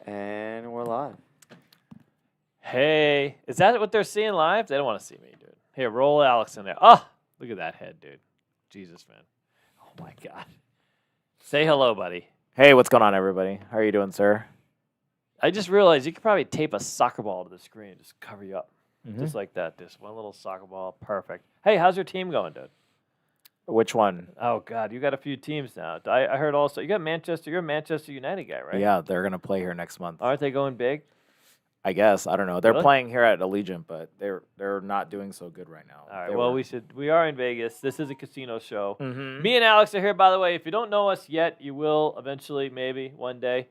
And we're live. Hey, is that what they're seeing live? They don't want to see me, dude. Here, roll Alex in there. Oh, look at that head, dude. Jesus, man. Oh, my God. Say hello, buddy. Hey, what's going on, everybody? How are you doing, sir? I just realized you could probably tape a soccer ball to the screen and just cover you up. Just like that. Just one little soccer ball. Perfect. Hey, how's your team going, dude? Which one? Oh, God, you got a few teams now. I heard also, you got Manchester. You're a Manchester United guy, right? Yeah, they're going to play here next month. Aren't they going big? I guess. I don't know. They're Really? playing here at Allegiant, but they're not doing so good right now. All right, well, we are in Vegas. This is a casino show. Mm-hmm. Me and Alex are here, by the way. If you don't know us yet, you will eventually, maybe, one day.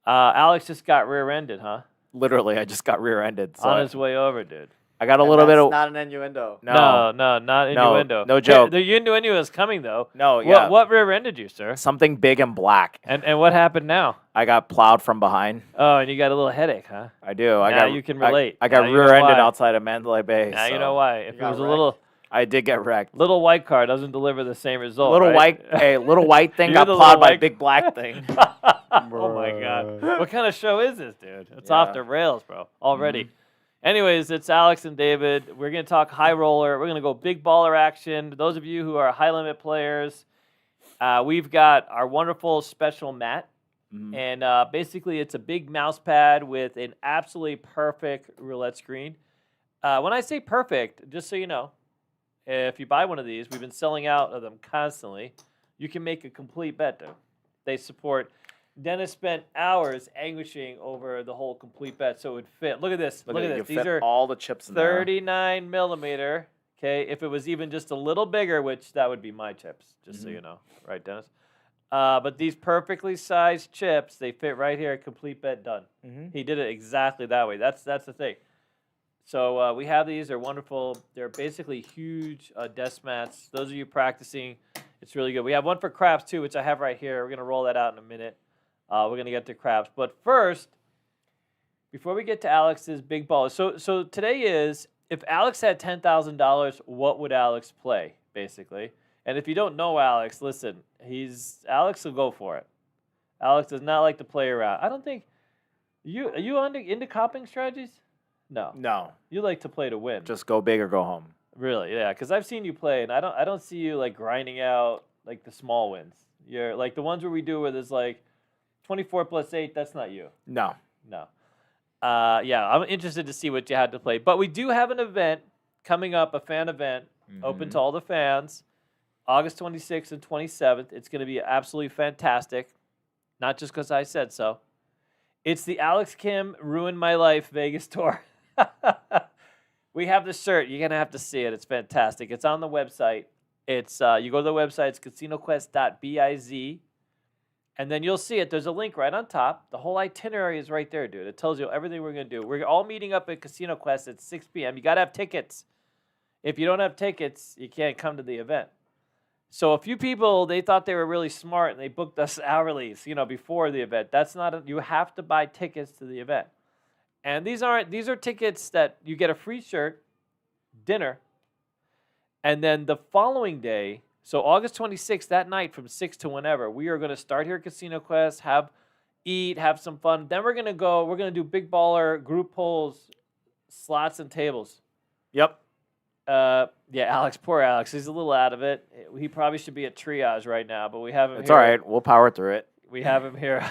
Alex just got rear-ended, huh? Literally, I just got rear-ended. So On his way over, dude. I got a little bit of... not an innuendo. No, not innuendo. No joke. The innuendo is coming, though. No, yeah. What rear-ended you, sir? Something big and black. And what happened now? I got plowed from behind. Oh, and you got a little headache, huh? I do. You can relate. I got Now you know rear-ended why. outside of Mandalay Bay. Now so you know why. If it got was a wrecked. little I did get wrecked. white car, doesn't deliver the same result. Little right? little white thing You're got the plowed little by white- big black thing. Oh my God! What kind of show is this, dude? It's off the rails, bro. Already. Anyways, it's Alex and David. We're gonna talk high roller. We're gonna go big baller action. Those of you who are high limit players, we've got our wonderful special mat, and basically it's a big mouse pad with an absolutely perfect roulette screen. When I say perfect, just so you know, if you buy one of these, we've been selling out of them constantly. You can make a complete bet, though. They support. Dennis spent hours anguishing over the whole complete bet so it would fit. Look at this. Look at this. These are all the chips in there. 39 millimeter. Okay, if it was even just a little bigger, which that would be my chips, just so you know, right, Dennis? But these perfectly sized chips, they fit right here. Complete bet done. He did it exactly that way. That's the thing. So we have these. They're wonderful. They're basically huge desk mats. Those of you practicing, it's really good. We have one for craps too, which I have right here. We're gonna roll that out in a minute. We're gonna get to craps, but first, before we get to Alex's big ball, so today is if Alex had $10,000, what would Alex play basically? And if you don't know Alex, listen, Alex will go for it. Alex does not like to play around. I don't think are you into copping strategies? No. You like to play to win. Just go big or go home. Really, yeah. Because I've seen you play, and I don't see you like grinding out like the small wins. You're like the ones where we do where there's like 24 plus 8. That's not you. No. Yeah, I'm interested to see what you had to play. But we do have an event coming up, a fan event, open to all the fans, August 26th and 27th. It's going to be absolutely fantastic, not just because I said so. It's the Alex Kim Ruin My Life Vegas Tour. We have the shirt. You're going to have to see it. It's fantastic. It's on the website. It's you go to the website. It's casinoquest.biz. And then you'll see it. There's a link right on top. The whole itinerary is right there, dude. It tells you everything we're going to do. We're all meeting up at Casino Quest at 6 p.m. You got to have tickets. If you don't have tickets, you can't come to the event. So a few people, they thought they were really smart, and they booked us hourly, before the event. That's not you have to buy tickets to the event. And these are tickets that you get a free shirt, dinner, and then the following day, so August 26th, that night from 6 to whenever, we are going to start here at Casino Quest, eat, have some fun. Then we're going to do big baller, group pulls, slots, and tables. Yep. Yeah, Alex, poor Alex. He's a little out of it. He probably should be at triage right now, but we have him It's here. all right. We'll power through it. We have him here.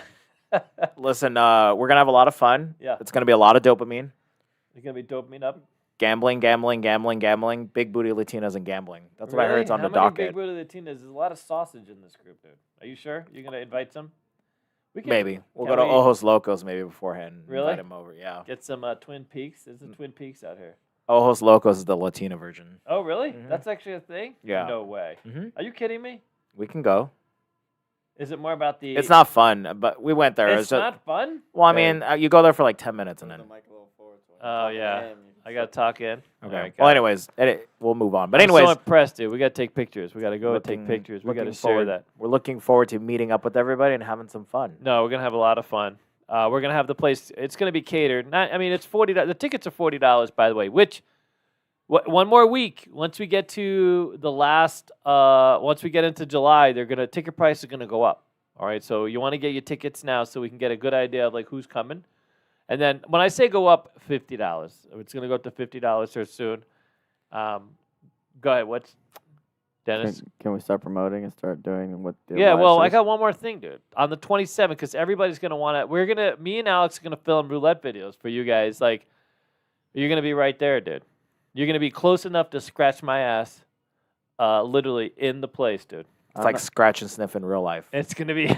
Listen, we're going to have a lot of fun. Yeah. It's going to be a lot of dopamine. It's going to be dopamine up. Gambling. Big booty Latinas and gambling. That's what I heard. It's on How the many docket. big booty Latinas? There's a lot of sausage in this group, dude. Are you sure? You're going to invite some? Maybe. We'll can go to we Ojos Locos maybe beforehand. And Really? Invite him over, yeah. Get some Twin Peaks. There's a Twin Peaks out here. Ojos Locos is the Latina version. Oh, really? That's actually a thing? Yeah. No way. Are you kidding me? We can go. Is it more about the... It's not fun, but we went there. It's not fun? Well, I mean, you go there for like 10 minutes and then... Oh, yeah. I got to talk in. Okay. All right, Well, got it. anyways, we'll move on. But I'm anyways, so impressed, dude. We got to take pictures. We got to go and take pictures. We got to share forward- that. We're looking forward to meeting up with everybody and having some fun. No, we're going to have a lot of fun. We're going to have the place... It's going to be catered. It's $40. The tickets are $40, by the way, which... One more week. Once we get to the last, once we get into July, ticket price is gonna go up. All right, so you want to get your tickets now so we can get a good idea of like who's coming. And then when I say go up $50, it's going to go up to $50 here soon. Go ahead. What's Dennis? Can we start promoting and start doing what? The Yeah, live well, I shows? got one more thing, dude. On the 27th, because everybody's going to want to, me and Alex are going to film roulette videos for you guys. Like, you're going to be right there, dude. You're going to be close enough to scratch my ass, literally in the place, dude. It's like scratch and sniff in real life. It's going to be.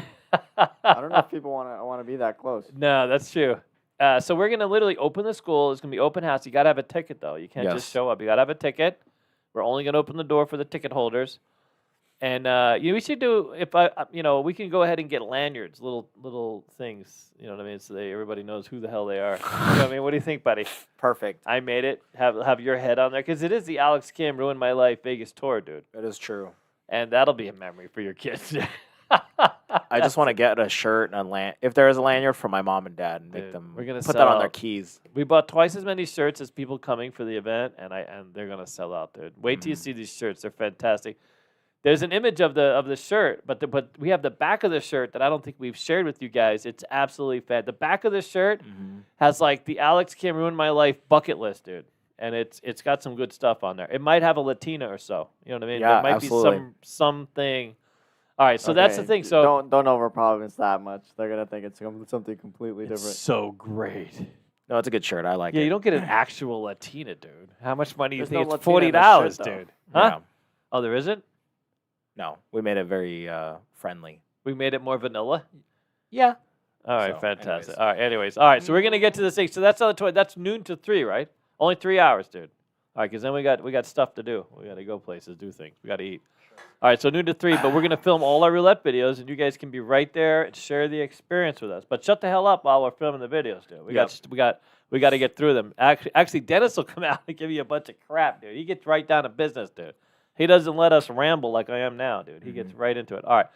I don't know if people want to be that close. No, that's true. So we're going to literally open the school. It's going to be open house. You got to have a ticket, though. You can't just show up. You got to have a ticket. We're only going to open the door for the ticket holders. And we should do, we can go ahead and get lanyards, little things, you know what I mean? So everybody knows who the hell they are. You know what I mean? What do you think, buddy? Perfect. I made it. Have your head on there. Because it is the Alex Kim Ruin My Life Vegas tour, dude. That is true. And that'll be a memory for your kids. I just want to get a shirt and if there is a lanyard for my mom and dad and make them we're gonna put that on sell- their keys. We bought twice as many shirts as people coming for the event, and they're gonna sell out, dude. Wait till you see these shirts; they're fantastic. There's an image of the shirt, but we have the back of the shirt that I don't think we've shared with you guys. It's absolutely fat. The back of the shirt has like the Alex Kim Ruin My Life bucket list, dude, and it's got some good stuff on there. It might have a Latina or so. You know what I mean? Yeah, there might absolutely. be something. All right, so that's the Okay, thing. So don't overpromise that much. They're gonna think it's something completely it's different. so great. No, it's a good shirt. I like it. Yeah, you don't get an actual Latina, dude. How much money do you There's think? no It's Latina in the $40, shirt, though. dude. Huh? Yeah. Oh, there isn't? No, we made it very friendly. We made it more vanilla? Yeah. All right, So, fantastic. anyways. All right, so we're going to get to the 6. So that's on the that's noon to 3, right? Only 3 hours, dude. All right, because then we got stuff to do. We got to go places, do things. We got to eat. All right, so noon to 3, but we're going to film all our roulette videos, and you guys can be right there and share the experience with us. But shut the hell up while we're filming the videos, dude. We got to get through them. Actually, Dennis will come out and give you a bunch of crap, dude. He gets right down to business, dude. He doesn't let us ramble like I am now, dude. He gets right into it. All right.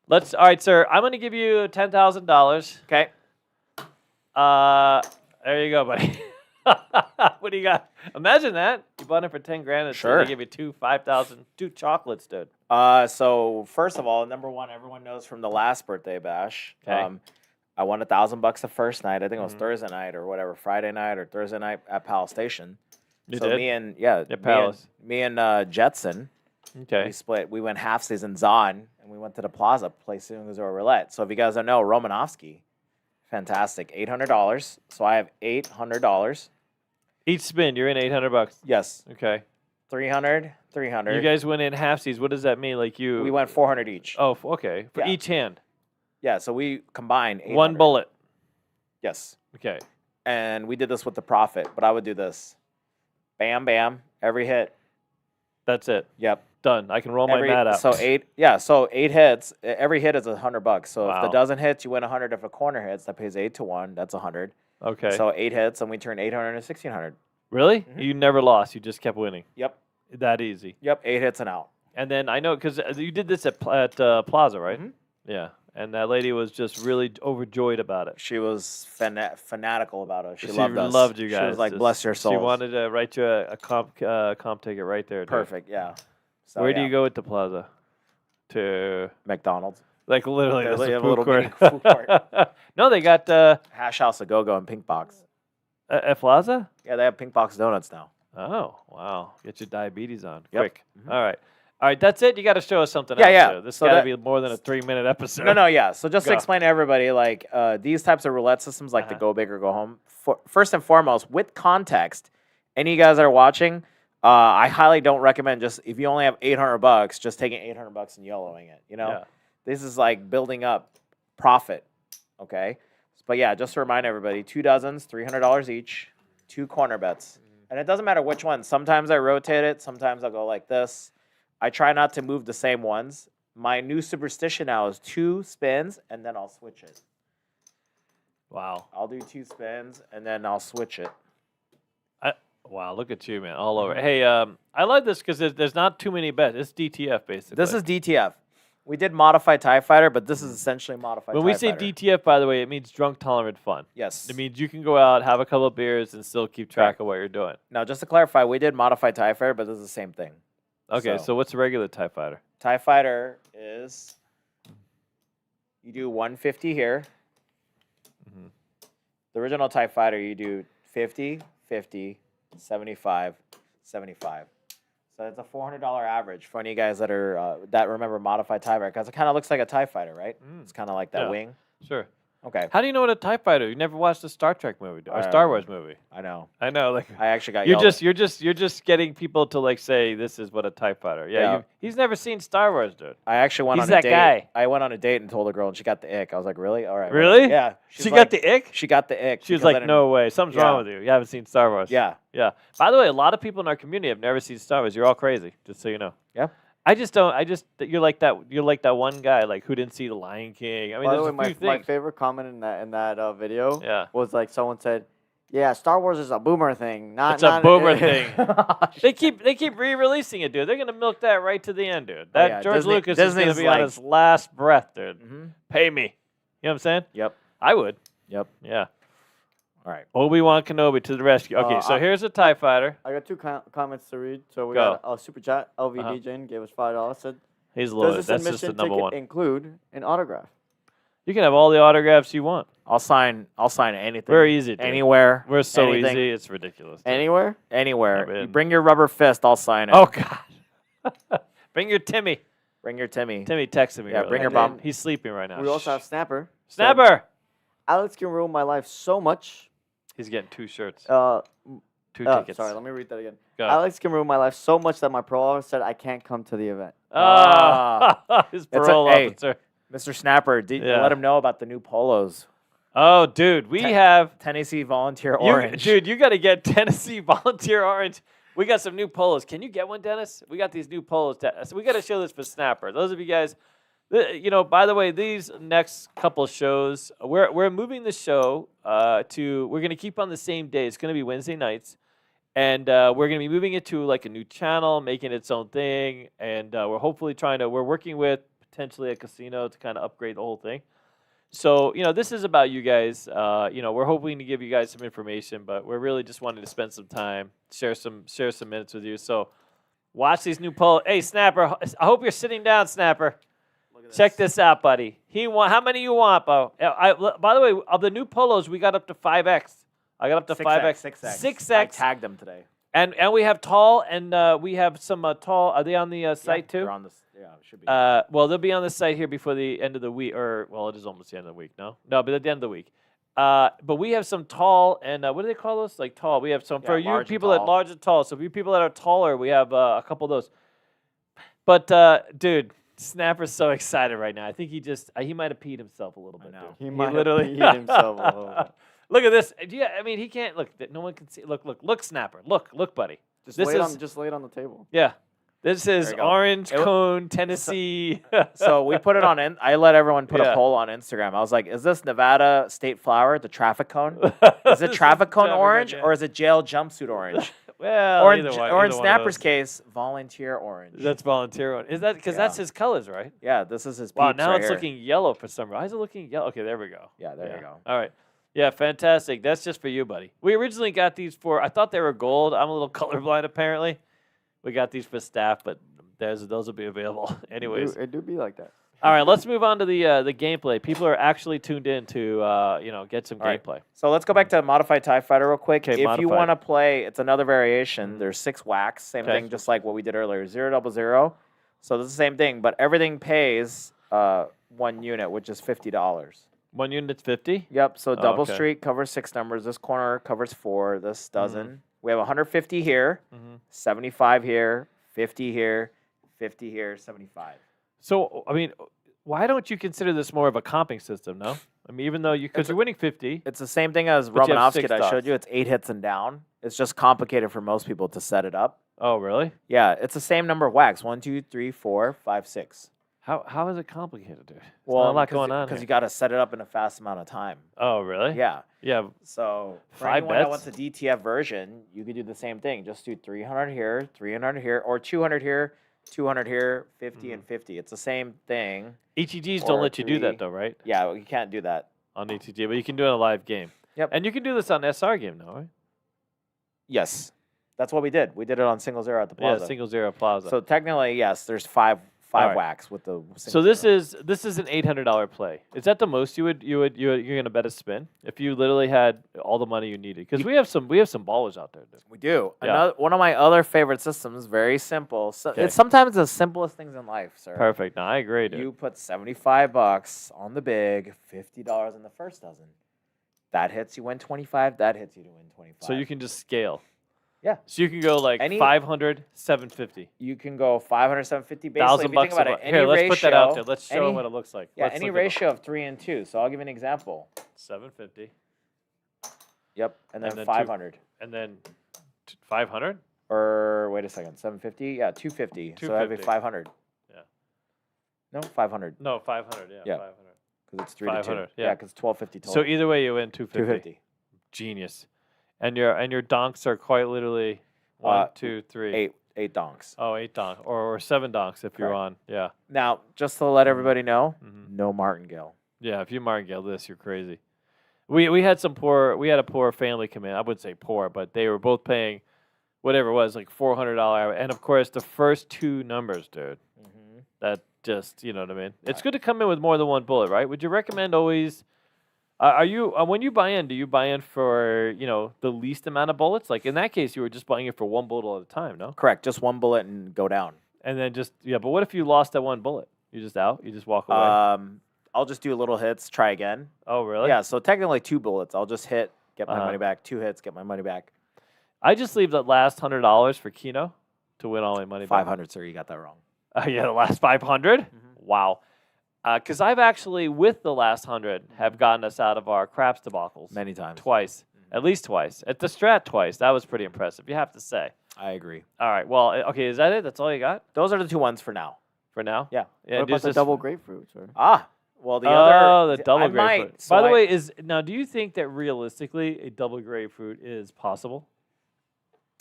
All right, sir. I'm going to give you $10,000. Okay. There you go, buddy. What do you got? Imagine that. You bought it for $10,000 and Sure. they give you two chocolates, dude. So first of all, number one, everyone knows from the last birthday bash. Okay. I won $1,000 the first night. I think it was Thursday night or whatever, Friday night or Thursday night at Palace Station. You so did? me and Jetson, Okay. we split. We went half season Zon, and we went to the Plaza to play Zero Roulette. So if you guys don't know, Romanovsky, fantastic, $800. So I have $800. Each spin, you're in $800. Yes, Okay. 300. You guys went in halfsies. What does that mean? Like you? We went 400 each. Oh, okay. For Yeah. each hand, Yeah, so we combined 800. one bullet. Yes. Okay. And we did this with the profit, but I would do this. Bam, bam, every hit. That's it. Yep. Done. I can roll my mat out. So 8 hits. Every hit is $100. So if Wow. the dozen hits, you win 100. If a corner hits, that pays 8-1. That's 100. Okay. So 8 hits, and we turn 800 into 1,600. Really? You never lost. You just kept winning. Yep. That easy. Yep. 8 hits and out. And then I know because you did this at Plaza, right? Mhm. Yeah. And that lady was just really overjoyed about it. She was fanatical about us. She She loved us. loved you guys. She was like, Just- bless your soul. She wanted to write you a comp ticket right there. Dude. Perfect. Yeah. So, Where do yeah. you go at the Plaza? To McDonald's. like literally They there's a have a food little court. mini food court. No, they got Hash House a Go-Go and Pink Box. at Plaza. Yeah, they have Pink Box donuts now. Oh wow! Get your diabetes on Yep. quick. All right. That's it. You got to show us something Yeah, else. yeah. Dude. This So got to that- be more than a 3-minute episode. No, yeah. So just to Go. explain to everybody, like these types of roulette systems, like the Go Big or Go Home, first and foremost, with context, any of you guys that are watching, I highly don't recommend just if you only have $800, just taking $800 and YOLOing it. You know, Yeah. this is like building up profit. Okay, but yeah, just to remind everybody, 2 dozens, $300 each, 2 corner bets, and it doesn't matter which one. Sometimes I rotate it. Sometimes I'll go like this. I try not to move the same ones. My new superstition now is 2 spins, and then I'll switch it. Wow. I'll do 2 spins, and then I'll switch it. Wow. Look at you, man. All over. Hey, I like this because there's not too many bets. It's DTF basically. This is DTF. We did modified TIE Fighter, but this is essentially modified when TIE we say Fighter. DTF, by the way, it means drunk tolerant fun. Yes. It means you can go out, have a couple of beers, and still keep track of what you're doing. Now, just to clarify, we did modified TIE Fighter, but this is the same thing. Okay, so what's a regular TIE Fighter? TIE Fighter is you do 150 here. Mhm. The original TIE Fighter, you do 50, 50, 75, 75. So it's a $400 average for any of you guys that are that remember modified TIE Fighter, because it kind of looks like a TIE Fighter, right? It's kind of like that Yeah. wing. Sure. Okay. How do you know what a TIE Fighter? You never watched a Star Trek movie or Star Wars movie. I know. I know. Like I actually got you're yelled you're just getting people to like say this is what a TIE Fighter. Yeah. Yeah. He's never seen Star Wars, dude. I actually went He's on a that date. guy. I went on a date and told a girl, and she got the ick. I was like, really? All right. Really? whatever. Yeah. She got the ick. She got the ick. She was because I like, didn't- no way, something's Yeah. wrong with you. You haven't seen Star Wars. Yeah. Yeah. By the way, a lot of people in our community have never seen Star Wars. You're all crazy, just so you know. Yeah. I just don't. You're like that. You're like that one guy like who didn't see The Lion King. I mean, By the there's way, a few my things. favorite comment in that video Yeah. was like someone said, "Yeah, Star Wars is a boomer thing, not It's a not boomer thing. They keep re-releasing it, dude. They're gonna milk that right to the end, dude. That yeah, George Disney- Lucas is gonna Disney's be on like- his last breath, dude. Mhm. Pay me. You know what I'm saying? Yep. I would. Yep. Yeah. All right. Obi-Wan Kenobi to the rescue. Okay, so here's a TIE Fighter. I got two comments to read. So we Go. got a super chat. LVD Uh-huh. Jane gave us $5. Said, He's "Does loaded. this That's just admission the number ticket one. include an autograph?" You can have all the autographs you want. I'll sign anything. Very easy, dude. Anywhere. We're so anything, easy. It's ridiculous. dude. Anywhere? Anywhere. I'm You in. bring your rubber fist, I'll sign it. Oh God. Bring your Timmy. Bring your Timmy. Timmy texted me. Yeah, earlier. bring your And bum. then He's sleeping right now. We also have Shh. Snapper. Said, Snapper. Alex can ruin my life so much. He's getting 2 shirts. Two Oh, tickets. sorry, let me read that again. Go. Alex can ruin my life so much that my pro officer said I can't come to the event. His It's a- parole hey. officer. Mr. Snapper, did Yeah. let him know about the new polos. Oh, dude, we Te- have Tennessee Volunteer you, Orange. dude. You got to get Tennessee Volunteer Orange. We got some new polos. Can you get one, Dennis? We got these new polos. So we got to show this for Snapper. Those of you guys, you know. By the way, these next couple shows, we're moving the show to. We're gonna keep on the same day. It's gonna be Wednesday nights, and we're gonna be moving it to like a new channel, making its own thing, and we're hopefully we're working with potentially a casino to kind of upgrade the whole thing. So, you know, this is about you guys. You know, we're hoping to give you guys some information, but we're really just wanting to spend some time, share some minutes with you. So, watch these new polos. Hey, Snapper, I hope you're sitting down, Snapper. Check this out, buddy. How many you want, Bo? By the way, of the new polos, we got up to 5X. I got up to 5X. 6X. I tagged them today. And we have tall, and we have some tall. Are they on the site too? They're on this. Yeah, it should be. Well, they'll be on the site here before the end of the week, or well, it is almost the end of the week. No, but at the end of the week. But we have some tall, and what do they call those? Like tall. We have some for you large and people that tall. large and tall. So for you people that are taller, we have a couple of those. But dude, Snapper's so excited right now. I think he might have peed himself a little bit. know. Dude. He might literally have peed himself a little bit. Look at this. Yeah, I mean, he can't look. No one can see. Look, Snapper. Look, buddy. Just This lay it is- on, just lay it on the table. Yeah. This is you go. Orange It wa- Cone, Tennessee. So we put it on. I let everyone put Yeah. a poll on Instagram. I was like, "Is this Nevada State Flower, the traffic cone? Is it traffic cone orange, or is it jail jumpsuit orange? Well, Or either one, or in either one of Snapper's those. case, volunteer orange. That's volunteer one. Is that because that's Yeah. his colors, right? Yeah, this is his. Wow, peeps now right it's here. looking yellow for some reason. Why is it looking yellow? Okay, there we go. Yeah, there you go. All right. Yeah, fantastic. That's just for you, buddy. We originally got these I thought they were gold. I'm a little colorblind, apparently. We got these for staff, but those will be available anyways. It do be like that. All right, let's move on to the gameplay. People are actually tuned in to get some All right. gameplay. So let's go back to Modified TIE Fighter real quick. Okay, If you modified. want to play, it's another variation. There's 6 whacks. Same Okay. thing, just like what we did earlier. 000. So this is the same thing, but everything pays 1 unit, which is $50. 1 unit's 50. Yep. So double okay. street covers 6 numbers. This corner covers 4. This doesn't. We have 150 here, 75 here, 50 here, 50 here, 75. So, I mean, why don't you consider this more of a comping system, no? I mean, even though because you're winning 50. It's the same thing as But you have Romanovsky 6 that I showed dots. you. It's 8 hits and down. It's just complicated for most people to set it up. Oh, really? Yeah, it's the same number of whacks. 1, 2, 3, 4, 5, 6. How is it complicated, dude? There's Well, not a lot going on because here. you got to set it up in a fast amount of time. Oh, really? Yeah. Yeah. So for 5 anyone that bets? wants a DTF version, you could do the same thing. Just do 300 here, 300 here, or 200 here, 200 here, 50 and 50. It's the same thing. ETGs Or don't let you do that, 3. though, right? Yeah, well, you can't do that. On ETG, but you can do it in a live game. Yep. And you can do this on SR game now, right? Yes. That's what we did. We did it on single zero at the plaza. Yeah, single zero plaza. So technically, yes, there's five 5 right. whacks with the. So this is an $800 play. Is that the most you're gonna bet a spin if you literally had all the money you needed? Because we have some ballers out there, dude. We do. Yeah. Another one of my other favorite systems, very simple. So Okay. it's sometimes the simplest things in life, sir. Perfect. No, I agree, dude. You put $75 on the big, $50 in the first dozen. That hits, you win 25. That hits, you to win 25. So you can just scale. Yeah. So you can go like 500, 750. You can go 500, 750. Basically, $1,000 if you think about it, any Here, let's ratio, put that out there. Let's show them what it looks like. Yeah, Let's any look at it. ratio of 3 and 2. So I'll give you an example. 750. Yep, and then And then 500. And then 500? Or wait a second, 750? Yeah, 250. So that'd be 250. 500. Yeah. No, 500. No, 500. Yeah, Yeah. 500. Because it's 3 to 2. 500, Yeah, yeah. because 1250 total. So either way, you win 250. 250. Genius. And your donks are quite literally 1, 2, 3. 8 donks. Oh, 8 donks. Or 7 donks if you're Correct. on. Yeah. Now, just to let everybody know, Mhm. no martingale. Yeah, if you martingale this, you're crazy. We had a poor family come in. I wouldn't say poor, but they were both paying whatever it was, like $400. And of course, the first 2 numbers, dude. Mm-hmm. That just, you know what I mean? It's good to come in with more than one bullet, right? Would you recommend always are you when you buy in, do you buy in for, the least amount of bullets? Like in that case, you were just buying it for 1 bullet at a time, no? Correct. Just 1 bullet and go down. And then but what if you lost that 1 bullet? You're just out? You just walk away? I'll just do little hits, try again. Oh, really? Yeah, so technically 2 bullets. I'll just hit, get my Uh-huh. money back. 2 hits, get my money back. I just leave that last $100 for Keno to win all my money back. 500, sir. You got that wrong. Yeah, the last 500? Wow. Because I've actually, with the last 100, have gotten us out of our craps debacles. Many times. Twice. At least twice. At the Strat twice. That was pretty impressive, you have to say. I agree. All right. Well, okay, is that it? That's all you got Those are the 2 ones for now. for now? Yeah. Yeah, What do about the this- double grapefruit, sir? Well, the other. the double I grapefruit. might, so By the I- way, do you think that realistically a double grapefruit is possible?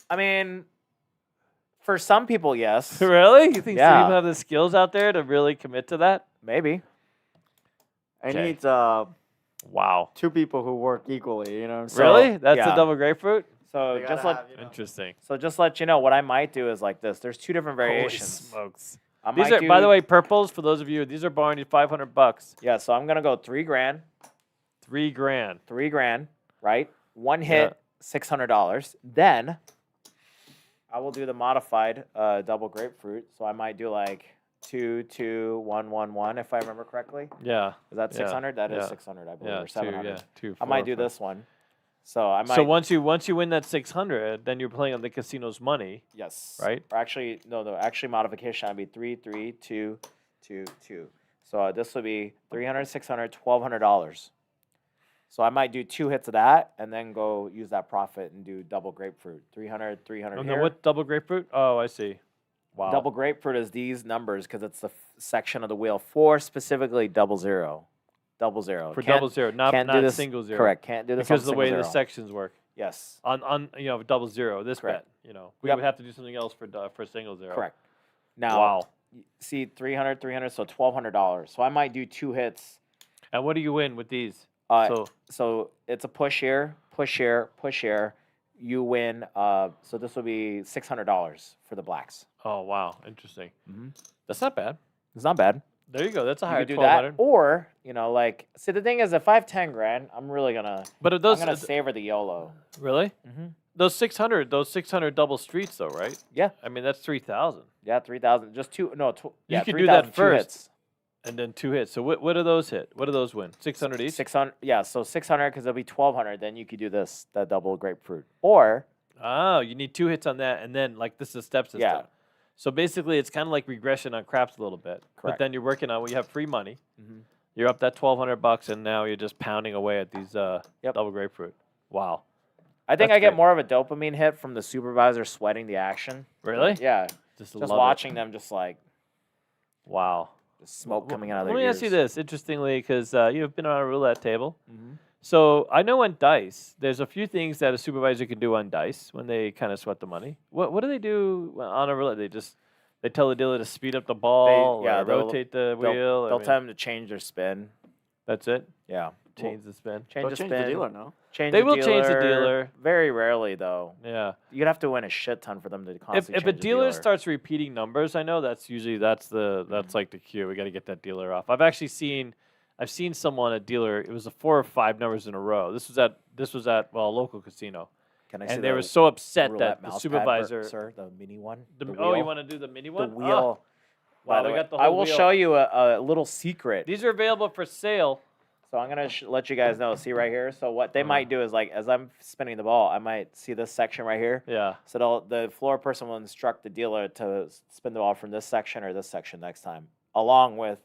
I mean, for some people, yes. Really? You think some Yeah. people have the skills out there to really commit to that? Maybe. I Okay. need Wow. 2 people who work equally, So, Really? That's yeah. a double grapefruit? So They just gotta let have, Interesting. let you know what I might do is like this. There's 2 different Holy variations. smokes. I These might are, do, by the way, purples, for those of you, these are borrowing you $500. Yeah, so I'm gonna go 3 grand, $3,000. 3 grand, right? 1 hit, $600. Then I will do the modified double grapefruit. So I might do like 2, 2, 1, 1, 1, if I remember correctly. Yeah. Is that Yeah, 600? That is yeah. 600, I believe, Yeah. or 700. 2, I might do this one. So I might. So once you win that 600, then you're playing on the casino's money. Yes. Right? Or actually, no. Actually, modification would be 3, 3, 2, 2, 2. So this would be 300, 600, $1,200. So I might do 2 hits of that and then go use that profit and do double grapefruit. 300, 300 And here. then what double grapefruit? Oh, I see. Wow. Double grapefruit is these numbers because it's the section of the wheel for specifically double zero. Double zero. For Can't- double zero, not can't do this, single zero. Correct. Can't do this Because on of the way single the zero. sections work. Yes. On double zero, this Correct. bet, we Yep. would have to do something else for single zero. Correct. Now, Wow. see 300, 300, so $1,200. So I might do 2 hits. And what do you win with these? So it's a push here, push here, push here. You win. So this will be $600 for the blacks. Oh, wow. Interesting. Mm-hmm. That's not bad. It's not bad. There you go. That's a You higher could do that, 1,200. or see the thing is, if I have 10 grand, I'm really gonna. But if I'm those gonna savor the YOLO. really Mm-hmm. those 600 double streets though, right? Yeah. I mean that's 3,000. Yeah, 3,000. Just 2. No, You could do 3,000, that 2 first. hits. And then 2 hits. So what do those hit? What do those win? 600 each. 600. Yeah, so 600 because it'll be 1,200. Then you could do that double grapefruit, or Oh, you need 2 hits on that, and then like this is a step system. Yeah. So basically, it's kind of like regression on craps a little bit. But Correct. then you're working on you have free money. Mhm. You're up that $1,200, and now you're just pounding away at these Yep. double grapefruit. Wow. I think That's I get great. more of a dopamine hit from the supervisor sweating the action. Really? Yeah. Just Just love watching them, just like Wow. just smoke coming out of Let their me ears. ask you this, interestingly, because you've been on a roulette table. Mhm. So I know on dice, there's a few things that a supervisor can do on dice when they kind of sweat the money. What do they do on a roulette? They tell the dealer to speed up the ball, yeah, or they'll- rotate the wheel. They'll I mean, tell them to change their spin. that's it. Yeah. change the spin. Change They'll the change spin. the dealer, no? Change They the will dealer. change the dealer. Very rarely, though. Yeah. You'd have to win a shit ton for them to constantly If a change the dealer dealer. starts repeating numbers, I know that's usually that's like the cue. We got to get that dealer off. I've seen someone, a dealer. It was 4 or 5 numbers in a row. This was at a local casino, Can I see and they the were so upset roulette that the mouse pad, supervisor. sir, the mini one. The, the oh, you wheel? want to do the mini The one? wheel. Oh, By wow, the they way, got the I whole will wheel. show you a little secret. These are available for sale. So I'm gonna let you guys know. See right here. So what they might do is like as I'm spinning the ball, I might see this section right here. Yeah. So the floor person will instruct the dealer to spin the ball from this section or this section next time, along with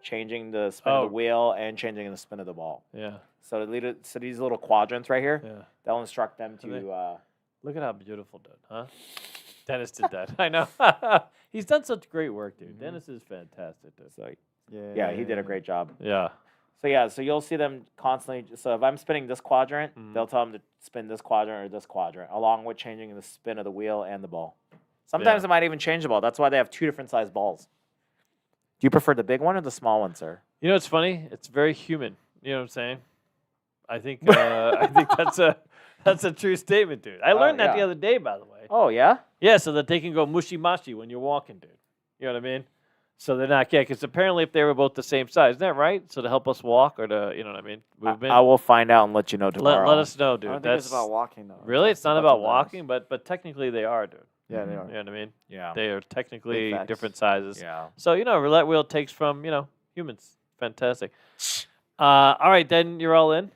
changing the spin of the wheel and changing the spin of the ball. Yeah. So these little quadrants right here, Yeah. they'll instruct them to. Look at how beautiful, dude, huh? Dennis did that. I know. He's done such great work, dude. Mhm. Dennis is fantastic, dude. So yeah, he did a great job. Yeah. So you'll see them constantly. So if I'm spinning this quadrant, they'll tell them to spin this quadrant or this quadrant, along with changing the spin of the wheel and the ball. Sometimes they might even change the ball. That's why they have 2 different size balls. Do you prefer the big one or the small one, sir? You know what's funny? It's very human. You know what I'm saying? I think that's a true statement, dude. I learned that the yeah. other day, by the way. Oh yeah. Yeah, so that they can go mushy-mashy when you're walking, dude. You know what I mean? So they're not, because apparently if they were both the same size, isn't that right? So to help us walk or to, you know what I mean? Movement. I will find out and let you know tomorrow. Let us know, dude. I don't think That's it's about walking, though. really, it's not about about walking, but technically they are, dude. Yeah, they You are. know what I mean? Yeah. They are technically facts. different sizes. Yeah. So roulette wheel takes from humans. Fantastic. All right, then you're all in.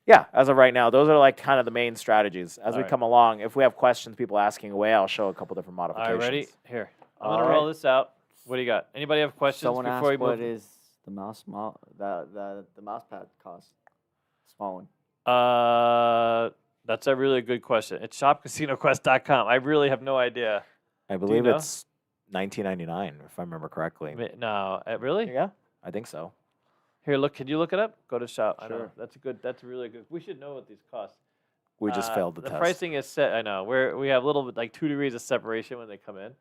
Yeah. As of right now, those are like kind of the main strategies. As we Alright. come along, if we have questions, people asking away, I'll show a couple different All modifications. right, ready? Here, I'm All gonna roll right. this out. What do you got? Anybody have questions Someone before asked we what move? is the mouse the mouse pad cost? Small one. That's a really good question. It's shopcasinoquest.com. I really have no idea. I believe know? it's $19.99 if I remember correctly. No, really? Yeah, I think so. Here, look. Can you look it up? Go to shop. I know. Sure. That's really good. We should know what these cost. We just failed the test. pricing is set. I know. We have little like 2 degrees of separation when they come in.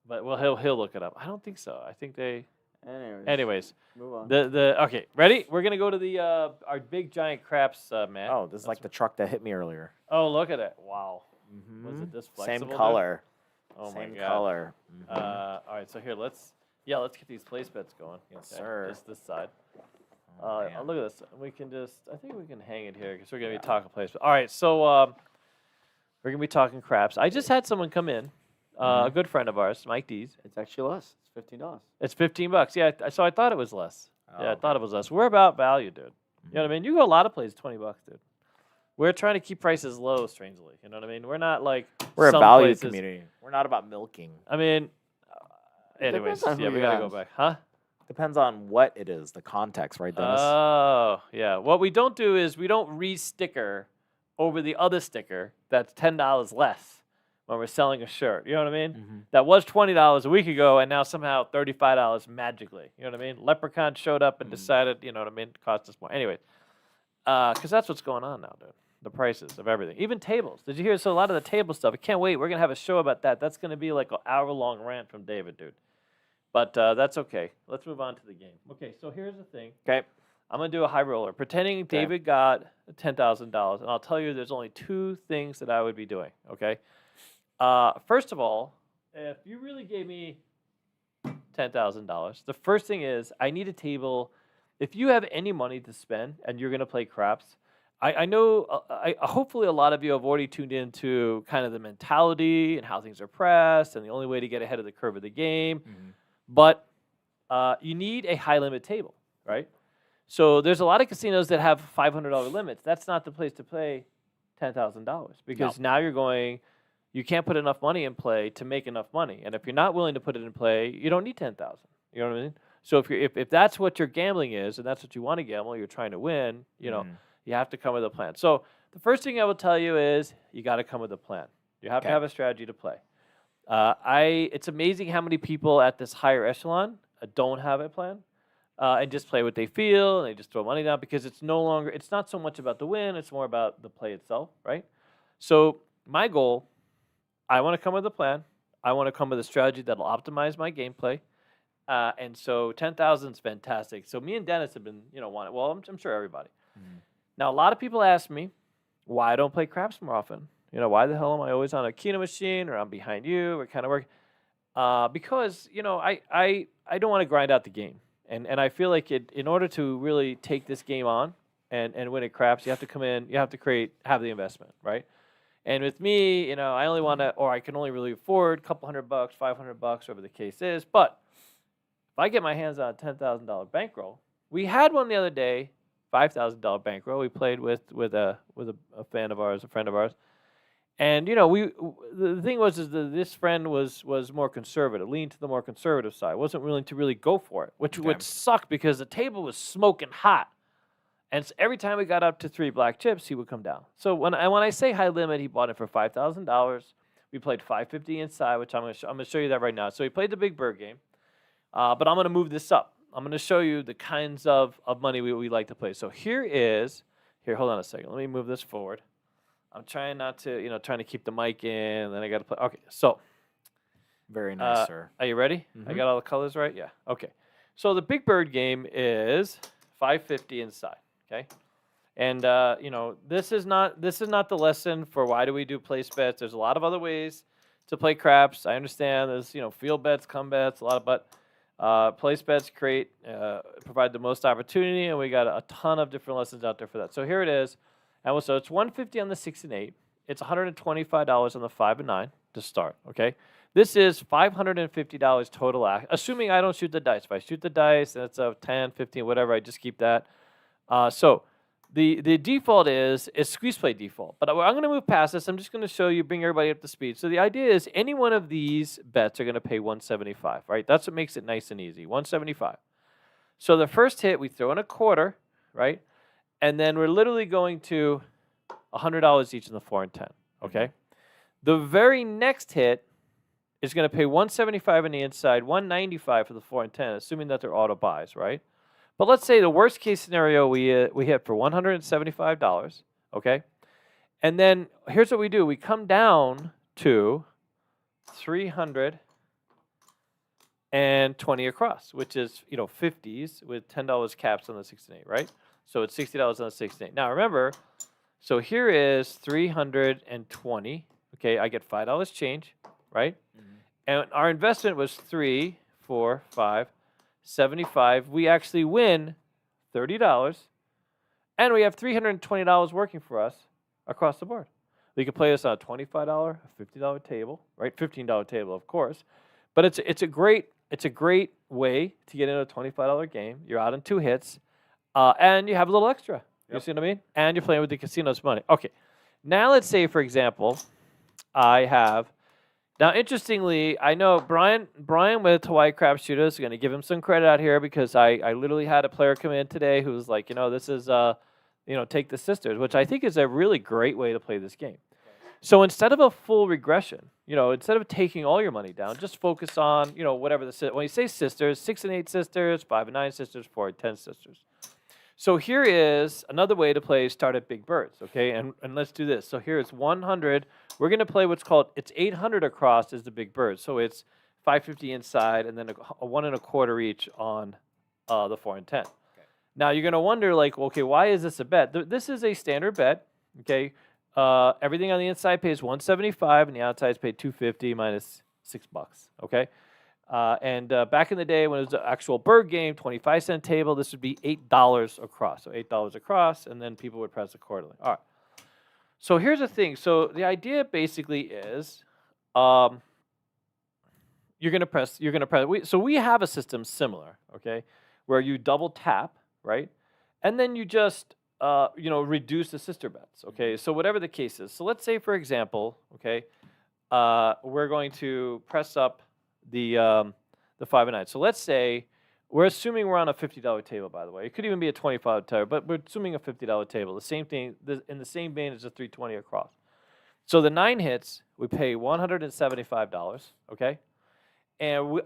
But he'll look it up. I don't think so. I think they. Anyways, move on. Okay, ready? We're gonna go to the our big giant craps, man. Oh, this is like the truck that hit me earlier. Oh, look at it! Wow. Was it this flexible? Same dude? color. Oh my Same god. color. All right, so here let's get these place bets going. Yes, sir. Just this side. man. Look at this. We can I think we can hang it here because we're gonna be talking place. All right, so we're gonna be talking craps. I just had someone come in, a good friend of ours, Mike D's. It's actually less. It's $15. It's $15. Yeah, so I thought it was less. Oh, Yeah, I thought it was less. We're about value, dude. You know what I mean? You go a lot of places, $20, dude. We're trying to keep prices low, strangely. You know what I mean? We're not like We're a some value places. community. We're not about milking. I mean, It anyways, depends on yeah, who we you gotta go ask. back, huh? Depends on what it is, the context, right, Dennis? Oh, yeah. What we don't do is we don't re-sticker over the other sticker that's $10 less when we're selling a shirt. You know what I mean? That was $20 a week ago, and now somehow $35 magically. You know what I mean? Leprechaun showed up and decided, you know what I mean, cost us more. Anyway, because that's what's going on now, dude. The prices of everything, even tables. Did you hear? So a lot of the table stuff. I can't wait. We're gonna have a show about that. That's gonna be like an hour-long rant from David, dude. But that's okay. Let's move on to the game. Okay, so here's the thing. Okay. I'm gonna do a high roller, pretending David got $10,000, and I'll tell you there's only 2 things that I would be doing. Okay. First of all, if you really gave me $10,000, the first thing is I need a table. If you have any money to spend and you're gonna play craps, I know. Hopefully, a lot of you have already tuned into kind of the mentality and how things are pressed, and the only way to get ahead of the curve of the game. But you need a high limit table, right? So there's a lot of casinos that have $500 limits. That's not the place to play $10,000 because now you can't put enough money in play to make enough money. And if you're not willing to put it in play, you don't need 10,000. You know what I mean? So if that's what your gambling is and that's what you want to gamble, you're trying to win, you know, you have to come with a plan. So the first thing I will tell you is you got to come with a plan. You have to have a strategy to play. It's amazing how many people at this higher echelon don't have a plan and just play what they feel and they just throw money down because it's not so much about the win, it's more about the play itself, right? So my goal, I want to come with a plan. I want to come with a strategy that'll optimize my gameplay. And so 10,000 is fantastic. So me and Dennis have been, wanting. Well, I'm sure everybody. Now, a lot of people ask me why I don't play craps more often. Why the hell am I always on a Keno machine or I'm behind you or kind of work? Because I don't want to grind out the game, and I feel like in order to really take this game on and win at craps, you have to come in, you have to have the investment, right? And with me, I only want to, or I can only really afford a couple $100, $500, whatever the case is. But if I get my hands on a $10,000 bankroll, we had one the other day, $5,000 bankroll. We played with a fan of ours, a friend of ours. And the thing was is that this friend was more conservative, leaned to the more conservative side, wasn't willing to really go for it, which would suck because the table was smoking hot, and so every time we got up to 3 black chips, he would come down. So when I say high limit, he bought it for $5,000. We played $550 inside, which I'm gonna show you that right now. So he played the big bird game, but I'm gonna move this up. I'm gonna show you the kinds of money we like to play. So here. Hold on a second. Let me move this forward. I'm trying not to, trying to keep the mic in, and then I got to play. Okay, so. Very nice, sir. Are you ready? I got all the colors right? Yeah. Okay. So the big bird game is $550 inside, okay? And, this is not the lesson for why do we do place bets. There's a lot of other ways to play craps. I understand there's, field bets, come bets, a lot of, but place bets provide the most opportunity, and we got a ton of different lessons out there for that. So here it is. And so it's $150 on the 6 and 8. It's $125 on the 5 and 9 to start. Okay, this is $550 total. Assuming I don't shoot the dice. If I shoot the dice and it's a 10, 15, whatever, I just keep that. So the default is squeeze play default. But I'm going to move past this. I'm just going to show you, bring everybody up to speed. So the idea is any one of these bets are going to pay $175. Right, that's what makes it nice and easy. $175. So the first hit we throw in a quarter. Right. And then we're literally going to $100 each in the 4 and 10, okay? The very next hit is going to pay $175 on the inside, $195 for the 4 and 10, assuming that they're auto buys, right? But let's say the worst case scenario we hit for $175, okay? And then here's what we do. We come down to $320 across, which is, 50s with $10 caps on the 6 and 8, right? So it's $60 on the 6 and 8. Now remember, so here is $320. Okay, I get $5 change, right? And our investment was 3, 4, 5, 75. We actually win $30, and we have $320 working for us across the board. We could play this on a $25, a $50 table, right? $15 table, of course. But it's a great way to get into a $25 game. You're out in 2 hits. And you have a little extra. You see what I mean? And you're playing with the casino's money. Okay. Now let's say, for example, I have. Now, interestingly, I know Brian with Hawaii Crab Shooters is going to give him some credit out here because I literally had a player come in today who was like, this is, take the sisters, which I think is a really great way to play this game. So instead of a full regression, instead of taking all your money down, just focus on, whatever when you say sisters, 6 and 8 sisters, 5 and 9 sisters, 4 and 10 sisters. So here is another way to play start at big birds, okay? And let's do this. So here it's 100. We're going to play what's called, it's 800 across is the big bird. So it's 550 inside and then a 1 1/4 each on the 4 and 10. Okay. Now you're going to wonder, like, okay, why is this a bet? This is a standard bet, okay? Everything on the inside pays $175 and the outside is paid $250 minus $6, okay? And back in the day when it was an actual bird game, 25-cent table, this would be $8 across. So $8 across, and then people would press accordingly. All right. So here's the thing. So the idea basically is you're going to press. So we have a system similar, okay, where you double tap, right? And then you just, reduce the sister bets, okay? So whatever the case is. So let's say, for example, okay, we're going to press up the 5 and 9. So let's say we're assuming we're on a $50 table, by the way. It could even be a $25 table, but we're assuming a $50 table. The same thing, in the same vein as the 320 across. So the 9 hits, we pay $175, okay? And we're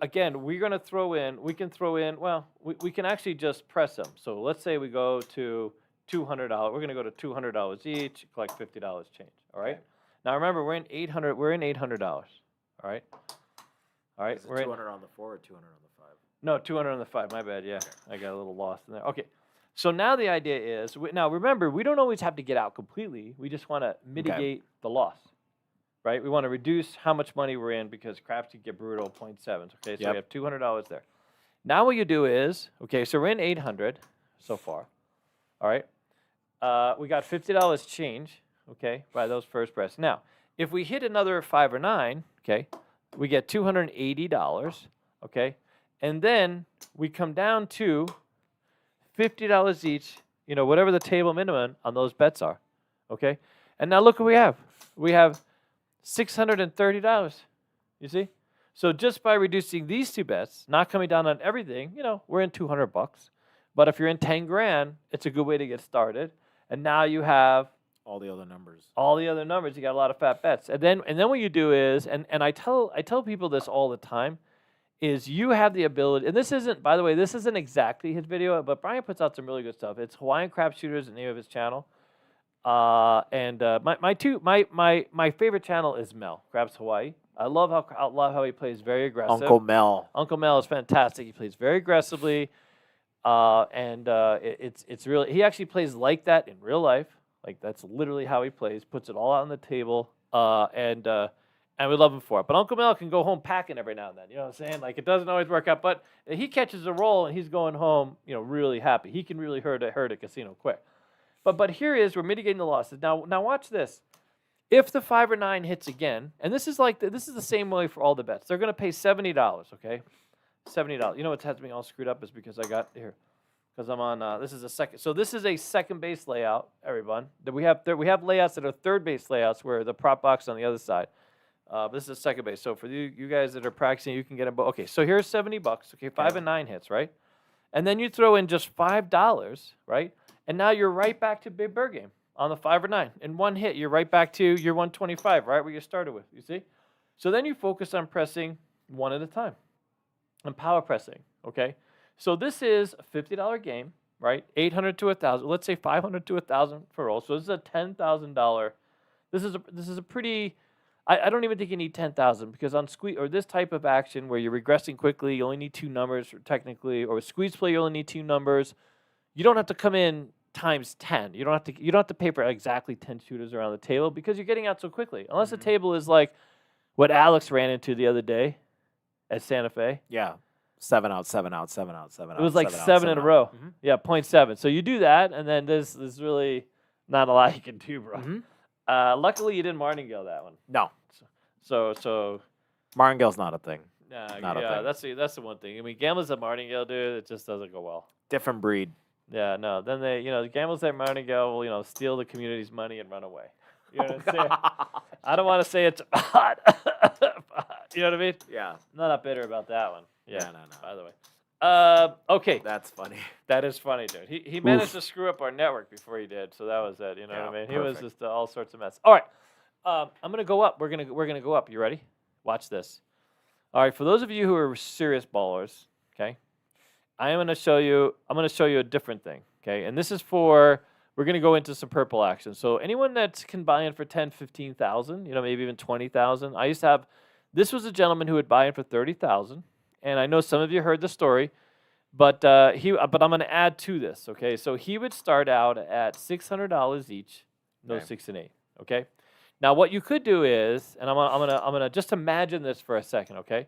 going to throw in, we can actually just press them. So let's say we go to $200. We're going to go to $200 each, collect $50 change, all right? Okay. Now remember, we're in $800, all right? All right, is it 200 on the 4 or 200 on the 5? No, 200 on the 5. My bad. Yeah, I got a little lost in there. Okay. So now the idea is, now remember, we don't always have to get out completely. We just want to mitigate the loss, right? We want to reduce how much money we're in because craps can get brutal, 0.7s. Okay, so we have $200 there. Now what you do is, okay, so we're in 800 so far. All right. We got $50 change, okay, by those first breaths. Now, if we hit another 5 or 9, okay, we get $280, okay, and then we come down to $50 each, you know, whatever the table minimum on those bets are, okay? And now look what we have. We have $630, you see? So just by reducing these two bets, not coming down on everything, you know, we're in $200. But if you're in 10 grand, it's a good way to get started. And now you have all the other numbers. All the other numbers. You got a lot of fat bets. And then what you do is, and I tell people this all the time, is you have the ability, and this isn't, by the way, this isn't exactly his video, but Brian puts out some really good stuff. It's Hawaiian Crap Shooters, the name of his channel. My favorite channel is Mel, Craps Hawaii. I love how he plays very aggressive. Uncle Mel. Uncle Mel is fantastic. He plays very aggressively. It's really, he actually plays like that in real life. Like that's literally how he plays, puts it all out on the table, and we love him for it. But Uncle Mel can go home packing every now and then. You know what I'm saying? Like it doesn't always work out, but he catches a roll and he's going home, you know, really happy. He can really hurt a casino quick. But here is, we're mitigating the losses. Now watch this. If the 5 or 9 hits again, and this is the same way for all the bets. They're going to pay $70, okay? $70. You know what's has me all screwed up is because I got here. Because I'm on, this is a second. So this is a second base layout, everyone. We have layouts that are third base layouts where the prop box is on the other side. But this is a second base. So for you guys that are practicing, you can get a. Okay, so here's $70. Okay, 5 and 9 hits, right? And then you throw in just $5, right? And now you're right back to Big Bird game on the 5 or 9. In one hit, you're right back to your 125, right where you started with. You see? So then you focus on pressing one at a time, and power pressing. Okay. So this is a $50 game, right? 800 to 1,000. Let's say 500 to 1,000 for roll. So this is a $10,000. This is a pretty. I don't even think you need 10,000 because on squeeze or this type of action where you're regressing quickly, you only need 2 numbers technically, or with squeeze play you only need 2 numbers. You don't have to come in times 10. You don't have to pay for exactly 10 shooters around the table because you're getting out so quickly. Unless the table is like what Alex ran into the other day at Santa Fe. Yeah. 7 out, 7 out, 7 out, 7 out. It was like 7 in a row. Mm-hmm. Yeah, 0.7. So you do that, and then there's really not a lot you can do, bro. Mm-hmm. Luckily, you didn't martingale that one. No. So martingale's not a thing. Not a thing. That's the one thing. I mean, gamblers at martingale, dude, it just doesn't go well. Different breed. Yeah, no. Then they, the gamblers at martingale will, steal the community's money and run away. You know what I'm saying? I don't want to say it's hot. You know what I mean? Yeah. I'm not bitter about that one. Yeah. No. By the way. Okay. That's funny. That is funny, dude. He managed to screw up our network before he did, so that was it. You know what I mean? He was just all sorts of mess. All right. I'm gonna go up. We're gonna go up. You ready? Watch this. All right. For those of you who are serious ballers, okay, I'm gonna show you a different thing. Okay, and this is for. We're gonna go into some purple action. So anyone that can buy in for 10, 15,000, maybe even 20,000. I used to have. This was a gentleman who would buy in for 30,000, and I know some of you heard the story, but I'm going to add to this. Okay, so he would start out at $600 each, no 6 and 8. Okay, now what you could do is, and I'm gonna just imagine this for a second. Okay,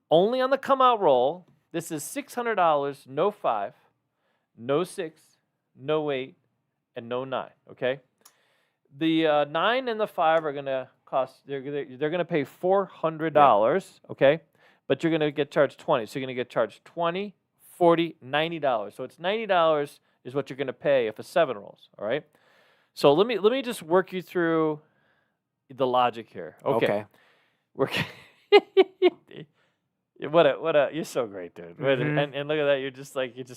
only on the come out roll, this is $600, no 5, no 6, no 8, and no 9. Okay, the 9 and the 5 are gonna cost. They're gonna pay $400. Okay, but you're gonna get charged 20. So you're gonna get charged 20, 40, $90. So it's $90 is what you're gonna pay if a 7 rolls. All right. So let me just work you through the logic here. Okay. What a you're so great, dude. Mm-hmm. And look at that, you're just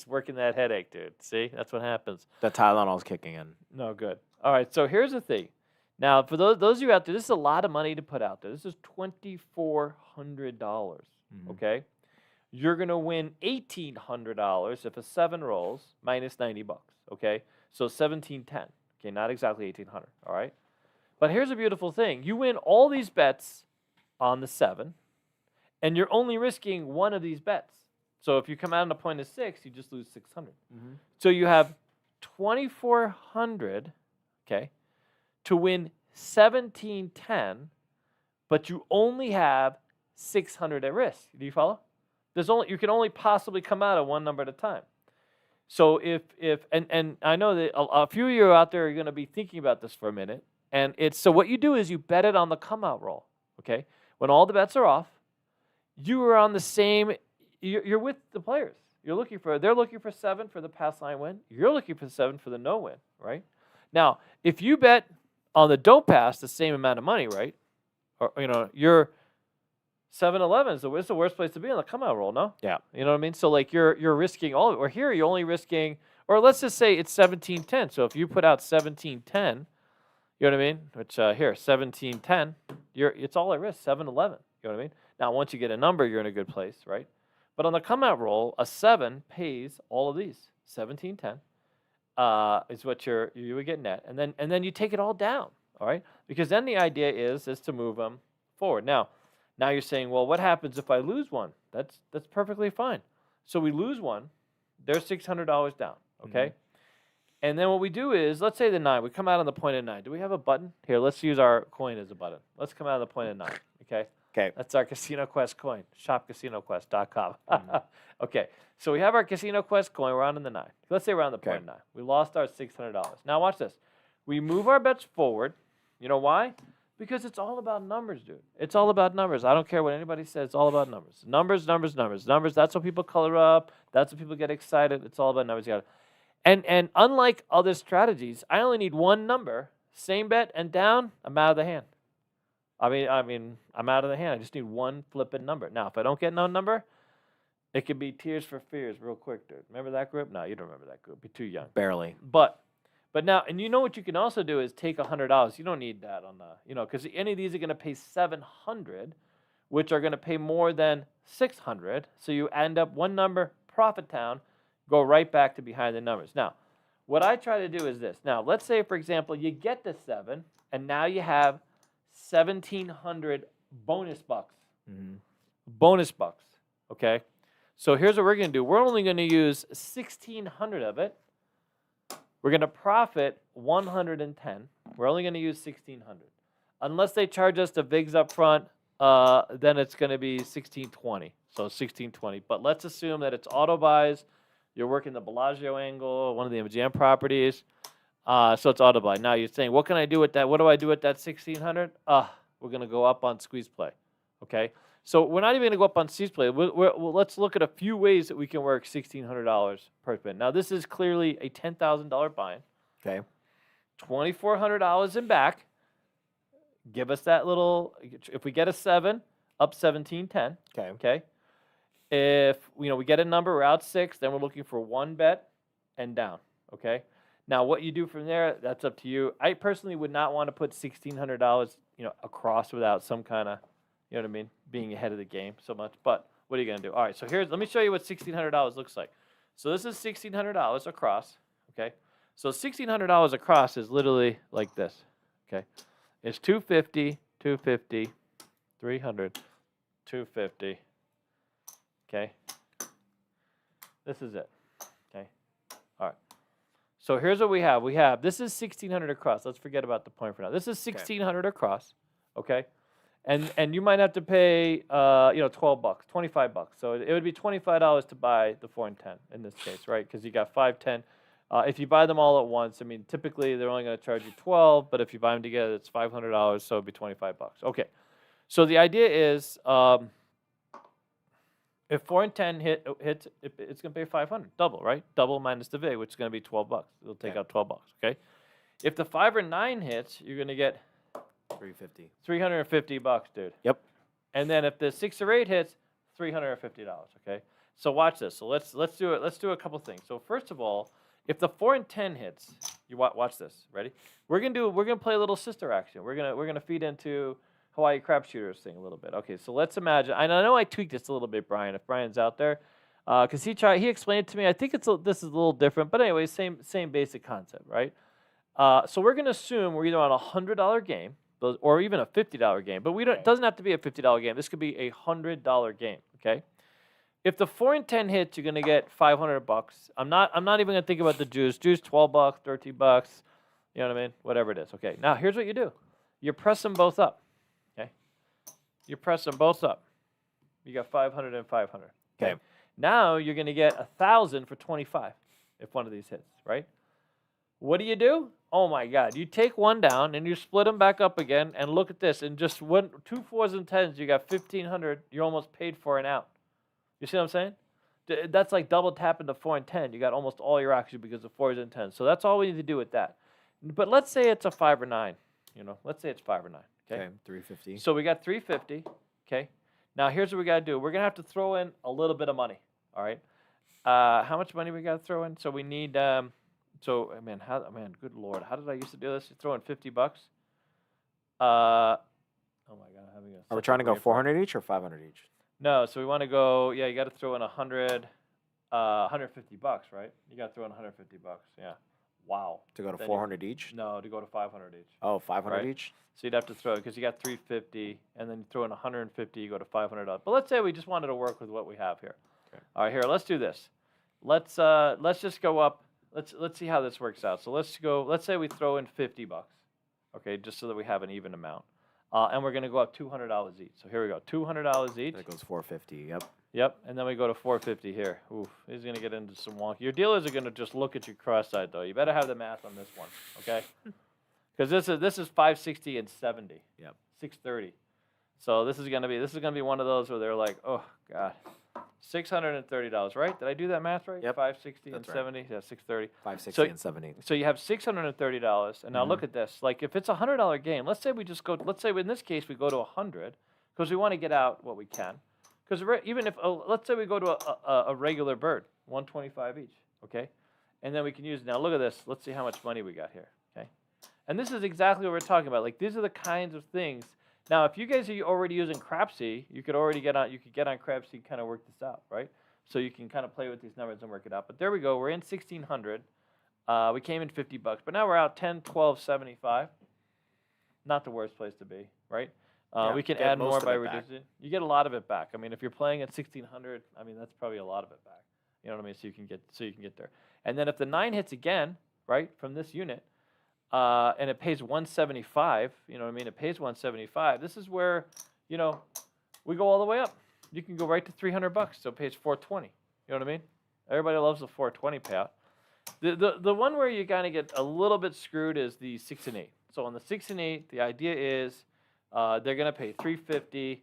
working that headache, dude. See, that's what happens. The Tylenol's kicking in. No, good. All right, so here's the thing. Now, for those of you out there, this is a lot of money to put out there. This is $2,400. Okay, you're gonna win $1,800 if a 7 rolls minus $90. Okay, so $1,710. Okay, not exactly $1,800. All right, but here's a beautiful thing: you win all these bets on the 7, and you're only risking one of these bets. So if you come out on a point of 6, you just lose 600. Mm-hmm. So you have 2,400, okay, to win 1710, but you only have 600 at risk. Do you follow? You can only possibly come out at one number at a time. So and I know that a few of you out there are going to be thinking about this for a minute, and so what you do is you bet it on the come out roll. Okay, when all the bets are off, you are on the same. You're with the players. They're looking for 7 for the pass line win. You're looking for 7 for the no win, right? Now, if you bet on the don't pass the same amount of money, right? Or you're 7-11 is the worst place to be on the come out roll, no? Yeah. You know what I mean? So like you're risking all of it. Or here you're only risking, or let's just say it's 17-10. So if you put out 17-10, you know what I mean? Which here 17-10, it's all at risk 7-11. You know what I mean? Now once you get a number, you're in a good place, right? But on the come out roll, a 7 pays all of these. 17-10 is what you would get net, and then you take it all down, all right? Because then the idea is to move them forward. Now you're saying, well, what happens if I lose one? That's perfectly fine. So we lose one, there's $600 down, okay? Mm-hmm. And then what we do is, let's say the 9, we come out on the point of 9. Do we have a button? Here, let's use our coin as a button. Let's come out on the point of 9, okay? Okay. That's our Casino Quest coin, shopcasinoquest.com. Mm-hmm. Okay, so we have our Casino Quest coin, we're on in the 9. Let's say we're on the point of 9. We lost our $600. Now watch this. We move our bets forward. You know why? Because it's all about numbers, dude. It's all about numbers. I don't care what anybody says. It's all about numbers. Numbers. That's what people color up. That's what people get excited. It's all about numbers. And unlike other strategies, I only need one number, same bet and down, I'm out of the hand. I mean, I'm out of the hand. I just need one flipping number. Now, if I don't get no number, it could be Tears for Fears real quick, dude. Remember that group? No, you don't remember that group. You're too young. Barely. But now, and you know what you can also do is take $100. You don't need that on the, because any of these are going to pay $700, which are going to pay more than $600. So you end up one number, profit town, go right back to behind the numbers. Now, what I try to do is this. Now, let's say, for example, you get the 7, and now you have 1,700 bonus bucks. Mm-hmm. Bonus bucks, okay? So here's what we're going to do. We're only going to use 1,600 of it. We're going to profit 110. We're only going to use 1,600. Unless they charge us the VIGs up front, then it's going to be 1,620. So 1,620. But let's assume that it's auto buys. You're working the Bellagio angle, one of the MGM properties. So it's auto buy. Now you're saying, what can I do with that? What do I do with that 1,600? We're going to go up on squeeze play. Okay? So we're not even going to go up on squeeze play. Let's look at a few ways that we can work $1,600 per spin. Now this is clearly a $10,000 buy-in. Okay. $2,400 in back. Give us that little. If we get a 7, up 17.10. Okay. Okay. If we get a number, we're out 6. Then we're looking for one bet and down. Okay. Now what you do from there, that's up to you. I personally would not want to put $1,600, across without some kind of, you know what I mean, being ahead of the game so much. But what are you going to do? All right. So let me show you what $1,600 looks like. So this is $1,600 across. Okay. So $1,600 across is literally like this. Okay. It's 250, 250, 300, 250. Okay. This is it. Okay. All right. So here's what we have. This is 1,600 across. Let's forget about the point for now. This is 1,600 across. Okay. And you might have to pay, $12, $25. So it would be $25 to buy the 4 and 10 in this case, right? Because you got 5, 10. If you buy them all at once, typically they're only going to charge you 12, but if you buy them together, it's $500, so it'd be $25. Okay. So the idea is, if 4 and 10 hits, it's going to pay 500, double, right? Double minus the VIG, which is going to be $12. It'll take out $12. Okay. If the 5 or 9 hits, you're going to get $350, dude. Yep. And then if the 6 or 8 hits, $350. Okay. So watch this. So let's do it. Let's do a couple things. So first of all, if the 4 and 10 hits, you watch this. Ready? We're gonna play a little sister action. We're gonna feed into Hawaii crap shooters thing a little bit. Okay. So let's imagine. And I know I tweaked this a little bit, Brian. If Brian's out there, because he explained it to me. I think this is a little different, but anyway, same basic concept, right? So we're gonna assume we're either on a $100 game, or even a $50 game. But it doesn't have to be a $50 game. This could be a $100 game. Okay. if the 4 and 10 hits, you're gonna get $500. I'm not even gonna think about the juice. Juice $12, $13. You know what I mean? Whatever it is. Okay. Now here's what you do. You press them both up. Okay. You press them both up. You got 500 and 500. Okay. Now you're gonna get 1,000 for 25 if one of these hits, right? What do? Oh my God! You take one down and you split them back up again, and look at this. And just 2 4s and 10s, you got 1,500. You're almost paid for an out. You see what I'm saying? That's like double tapping the 4 and 10. You got almost all your action because of 4s and 10s. So that's all we need to do with that. But let's say it's a 5 or 9. You know, let's say it's 5 or 9. Okay. 350. So we got 350. Okay. Now here's what we got to do. We're gonna have to throw in a little bit of money. All right. How much money we got to throw in? So we need. Good Lord, how did I used to do this? You throw in $50. Oh my God, I'm having a. Are we trying to go 400 each or 500 each? No, so we want to go. Yeah, you got to throw in 100, $150, right? You got to throw in $150. Yeah. Wow. To go to 400 each? No, to go to 500 each. Oh, 500 right? each? So you'd have to throw because you got 350, and then you throw in 150, you go to $500. But let's say we just wanted to work with what we have here. Okay. All right, here, let's do this. Let's just go up. Let's see how this works out. So let's say we throw in $50, okay, just so that we have an even amount. And we're going to go up $200 each. So here we go, $200 each. That goes 450, yep. Yep, and then we go to 450 here. Oof, he's going to get into some wonky. Your dealers are going to just look at you cross-eyed, though. You better have the math on this one, okay? Because this is 560 and 70. Yep. 630. So this is going to be one of those where they're like, oh God. $630, right? Did I do that math right? Yep. 560 That's and right. 70. Yeah, 630. 560 and 70. So you have $630, and now look at this. Like if it's a $100 game, let's say in this case we go to 100 because we want to get out what we can. Because even if let's say we go to a regular bird, 125 each, okay, and then we can use. Now look at this. Let's see how much money we got here, okay. And this is exactly what we're talking about. Like these are the kinds of things. Now, if you guys are already using Crapsy, you could already get on. You could get on Crapsy and kind of work this out, right? So you can kind of play with these numbers and work it out. But there we go. We're in 1,600. We came in $50, but now we're out 10, 12, 75. Not the worst place to be, right? We can add more by reducing. You get a lot of it back. I mean, if you're playing at 1,600, I mean that's probably a lot of it back. You know what I mean? So you can get there. And then if the 9 hits again, right, from this unit. And it pays 175. You know what I mean? It pays 175. This is where, you know, we go all the way up. You can go right to $300. So it pays 420. You know what I mean? Everybody loves the 420 payout. The one where you kind of get a little bit screwed is the 6 and 8. So on the 6 and 8, the idea is they're gonna pay 350,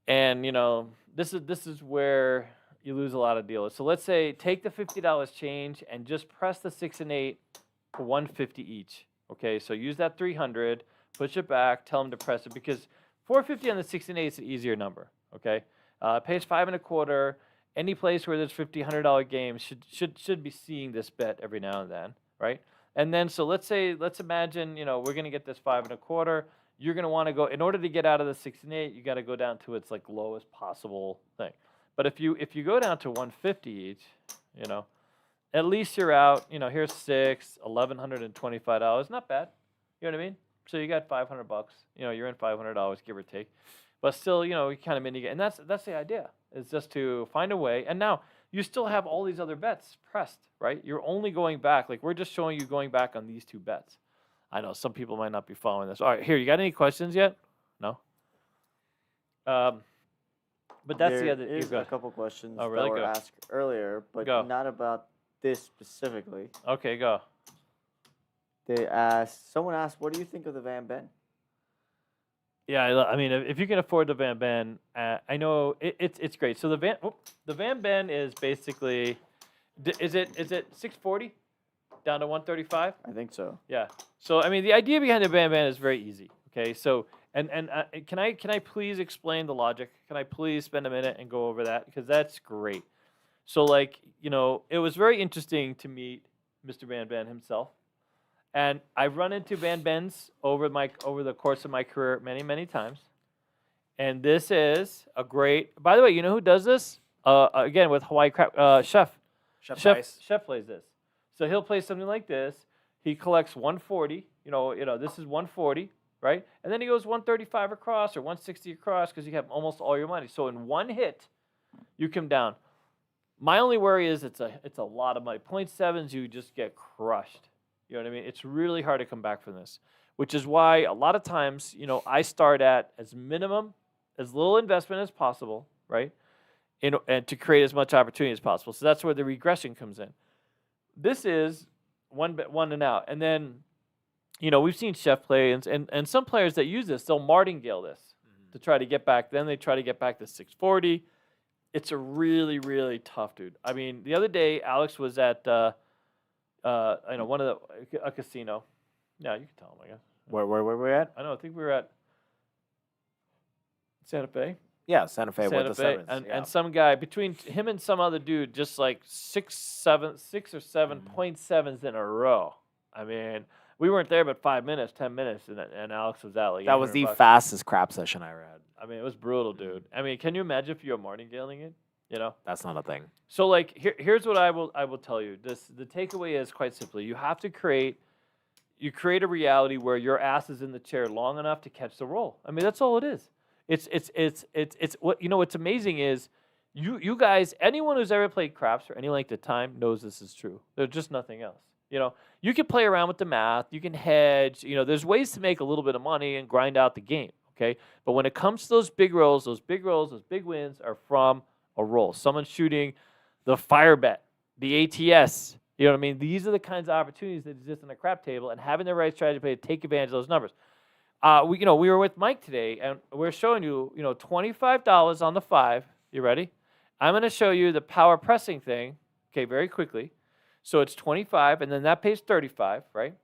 and you know this is where you lose a lot of dealers. So let's say take the $50 change and just press the 6 and 8. 150 each. Okay, so use that 300, push it back, tell them to press it because 450 on the 6 and 8 is an easier number. Okay, it pays 5 1/4. Any place where there's $100 games should be seeing this bet every now and then, right? And then so let's imagine we're gonna get this 5 1/4. You're gonna want to go in order to get out of the 6 and 8. You got to go down to its like lowest possible thing. But if you go down to 150 each, at least you're out. Here's $6, $1,125. Not bad. You know what I mean? So you got $500. You're in $500, give or take. But still, we kind of mitigate. And that's the idea. Is just to find a way. And now you still have all these other bets pressed, right? You're only going back. Like we're just showing you going back on these 2 bets. I know some people might not be following this. All right, here. You got any questions yet? No. But that's the other. There is a couple questions Oh, really? that were Go. asked earlier, but Go. not about this specifically. Okay, go. Someone asked, what do you think of the Van Ben? Yeah, I mean, if you can afford the Van Ben, I know it's great. So the Van Ben is basically, is it 640 down to 135? I think so. Yeah. So I mean, the idea behind the Van Ben is very easy. Okay. So and can I please explain the logic? Can I please spend a minute and go over that because that's great. So like it was very interesting to meet Mr. Van Ben himself. And I've run into Van Bens over the course of my career many times, and this is a great. By the way, you know who does this? Again with Hawaii Crap, Chef plays this. So he'll play something like this. He collects 140. This is 140, right? And then he goes 135 across or 160 across because you have almost all your money. So in one hit, You come down. My only worry is it's a lot of money. 0.7s, you just get crushed. You know what I mean? It's really hard to come back from this, which is why a lot of times, I start at as minimum, as little investment as possible, right? And to create as much opportunity as possible. So that's where the regression comes in. This is one and out. And then, we've seen Chef play, and some players that use this, they'll martingale this to try to get back. Then they try to get back to 640. It's a really, really tough, dude. I mean, the other day, Alex was at, a casino. Yeah, you can tell him, I guess. Where were we at? I know. I think we were at Santa Fe. Yeah, Santa Fe with the sevens. And some guy, between him and some other dude, just like 6 or 7 0.7s in a row. I mean, we weren't there but 5 minutes, 10 minutes, and Alex was at like that was the $800. fastest crap session I ever had. I mean, it was brutal, dude. I mean, can you imagine if you're martingaling it? That's not a thing. So like here's what I will tell you. The takeaway is quite simply, you have to create a reality where your ass is in the chair long enough to catch the roll. I mean, that's all it is. It's what what's amazing is you guys, anyone who's ever played craps for any length of time knows this is true. There's just nothing else. You can play around with the math, you can hedge, there's ways to make a little bit of money and grind out the game, okay? But when it comes to those big rolls, those big wins are from a roll. Someone shooting the fire bet, the ATS, you know what I mean? These are the kinds of opportunities that exist on a crap table, and having the right strategy play to take advantage of those numbers. We were with Mike today, and we're showing you, $25 on the 5. You ready? I'm going to show you the power pressing thing, okay, very quickly. So it's 25, and then that pays 35, right?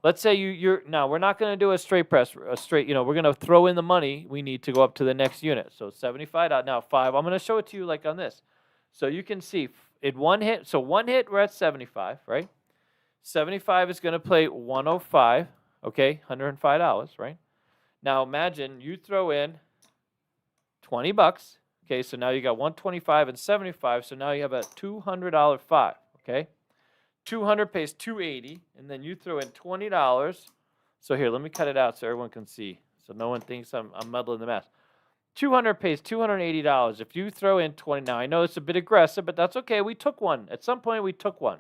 Let's say now we're not going to do a straight press, we're going to throw in the money we need to go up to the next unit. So 75, now 5. I'm going to show it to you like on this. So you can see it one hit. So one hit, we're at 75, right? 75 is going to play 105, okay, $105, right? Now imagine you throw in $20, okay, so now you got 125 and 75, so now you have a $200 5, okay? 200 pays 280, and then you throw in $20. So here, let me cut it out so everyone can see, so no one thinks I'm muddling the math. 200 pays $280. If you throw in 20, now I know it's a bit aggressive, but that's okay. We took one. At some point, we took one.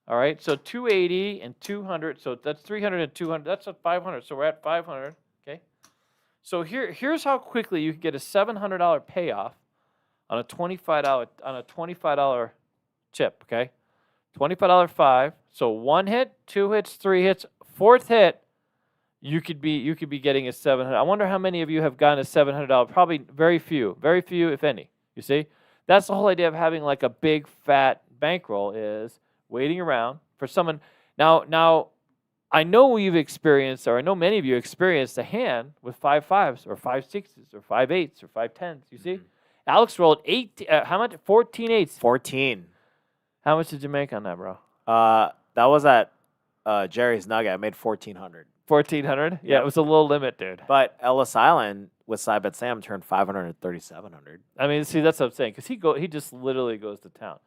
All right, so 280 and 200, so that's 300 and 200. That's a 500, so we're at 500, okay? So here's how quickly you can get a $700 payoff on a $25 chip, okay? $25 5. So 1 hit, 2 hits, 3 hits, 4th hit, you could be getting a $700. I wonder how many of you have gotten a $700. Probably very few, if any. You see, that's the whole idea of having like a big fat bankroll is waiting around for someone. Now, I know we've experienced, or I know many of you experienced a hand with 5 5s or 5 6s or 5 8s or 5 10s. You see, Alex rolled 8. How much? 14 8s. 14. How much did you make on that, bro? That was at Jerry's Nugget. I made 1,400. 1,400? Yeah, it was a little limit, dude. But Ellis Island with Side Bet Sam turned 500 and 3,700. I mean, see, that's what I'm saying, because he just literally goes to town.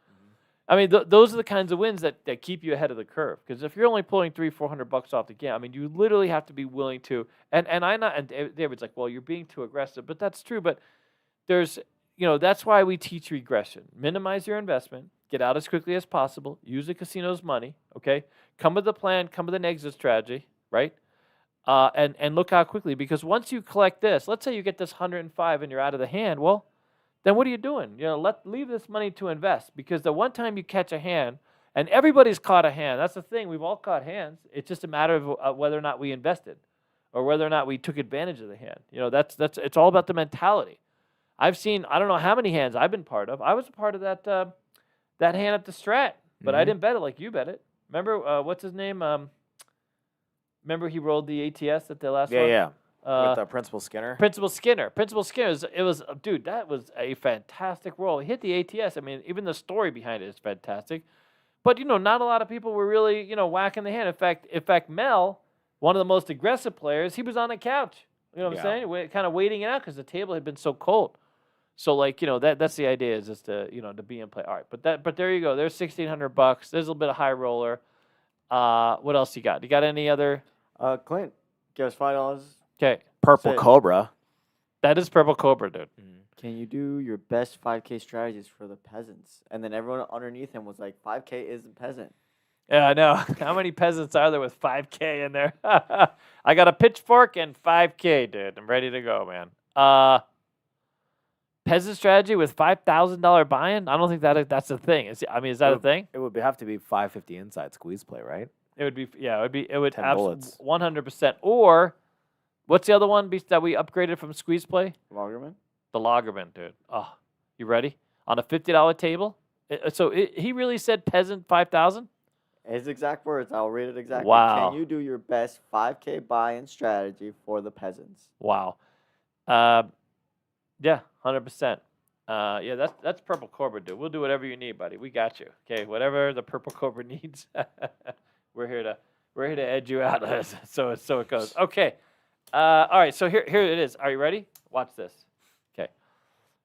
I mean, those are the kinds of wins that keep you ahead of the curve. Because if you're only pulling $300-400 off the game, I mean, you literally have to be willing to. And David's like, well, you're being too aggressive, but that's true. But there's, that's why we teach regression. Minimize your investment, get out as quickly as possible, use the casino's money. Okay, come with a plan, come with an exit strategy, right? And look how quickly, because once you collect this, let's say you get this 105 and you're out of the hand. Well, then what are you doing? Leave this money to invest, because the one time you catch a hand, and everybody's caught a hand. That's the thing. We've all caught hands. It's just a matter of whether or not we invested, or whether or not we took advantage of the hand. That's it's all about the mentality. I've seen, I don't know how many hands I've been part of. I was a part of that hand at the Strat, but I didn't bet it like you bet it. Remember what's his name? Remember he rolled the ATS at the last one? Yeah. With Principal Skinner. Principal Skinner. It was, dude, that was a fantastic roll. He hit the ATS. I mean, even the story behind it is fantastic. But, not a lot of people were really, whacking the hand. In fact, Mel, one of the most aggressive players, he was on the couch. You know what I'm saying? Kind of waiting it out because the table had been so cold. So, that's the idea, is just to, to be in play. All right, but there you go. There's $1,600. There's a little bit of high roller. What else you got? You got any other? Clint, give us $5. Okay. Purple Cobra. That is Purple Cobra, dude. Can you do your best 5K strategies for the peasants? And then everyone underneath him was like, 5K isn't peasant. Yeah, I know. How many peasants are there with 5K in there? I got a pitchfork and 5K, dude. I'm ready to go, man. Peasant strategy with $5,000 buy-in? I don't think that's a thing. Is that a thing? It would have to be 550 inside squeeze play, right? It would be. Yeah, it would 10 absolutely bullets. 100%. Or what's the other one that we upgraded from squeeze play? Loggerman? The Lagerman, dude. Oh, you ready? On a $50 table? He really said peasant 5,000? His exact words. I'll read it exactly. Wow. Can you do your best 5K buy-in strategy for the peasants? Wow. Yeah, 100%. Yeah, that's Purple Cobra, dude. We'll do whatever you need, buddy. We got you. Okay, whatever the Purple Cobra needs, we're here to edge you out. so it goes. Okay. All right. So here it is. Are you ready? Watch this. Okay.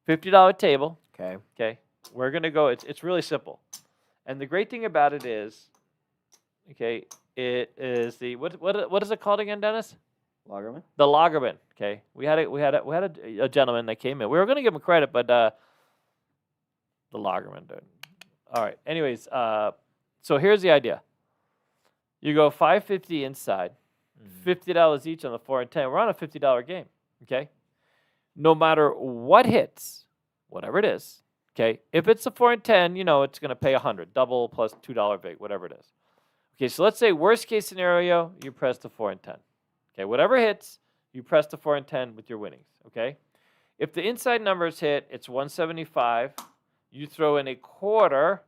$50 table. Okay. Okay. We're gonna go. It's really simple, and the great thing about it is, okay, it is the what is it called again, Dennis? Loggerman? The Lagerman. Okay, we had a gentleman that came in. We were going to give him credit, but the Lagerman, dude. All right. Anyways, so here's the idea. You go $550 inside, $50 each on the 4 and 10. We're on a $50 game. Okay. No matter what hits, whatever it is. Okay. If it's a 4 and 10, it's going to pay $100, double plus $2 vig, whatever it is. Okay. So let's say worst case scenario, you press the 4 and 10. Okay, whatever hits, you press the 4 and 10 with your winnings, okay? If the inside numbers hit, it's 175. You throw in a quarter,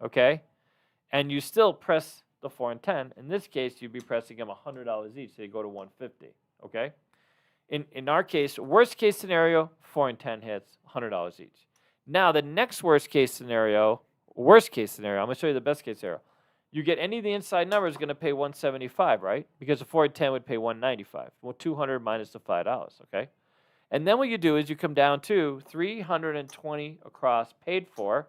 okay? And you still press the 4 and 10. In this case, you'd be pressing them $100 each, so you go to 150, okay? In our case, worst case scenario, 4 and 10 hits, $100 each. Now, the next worst case scenario, I'm going to show you the best case scenario. You get any of the inside numbers going to pay 175, right? Because a 4 and 10 would pay 195. Well, 200 minus the $5, okay? And then what you do is you come down to 320 across paid for,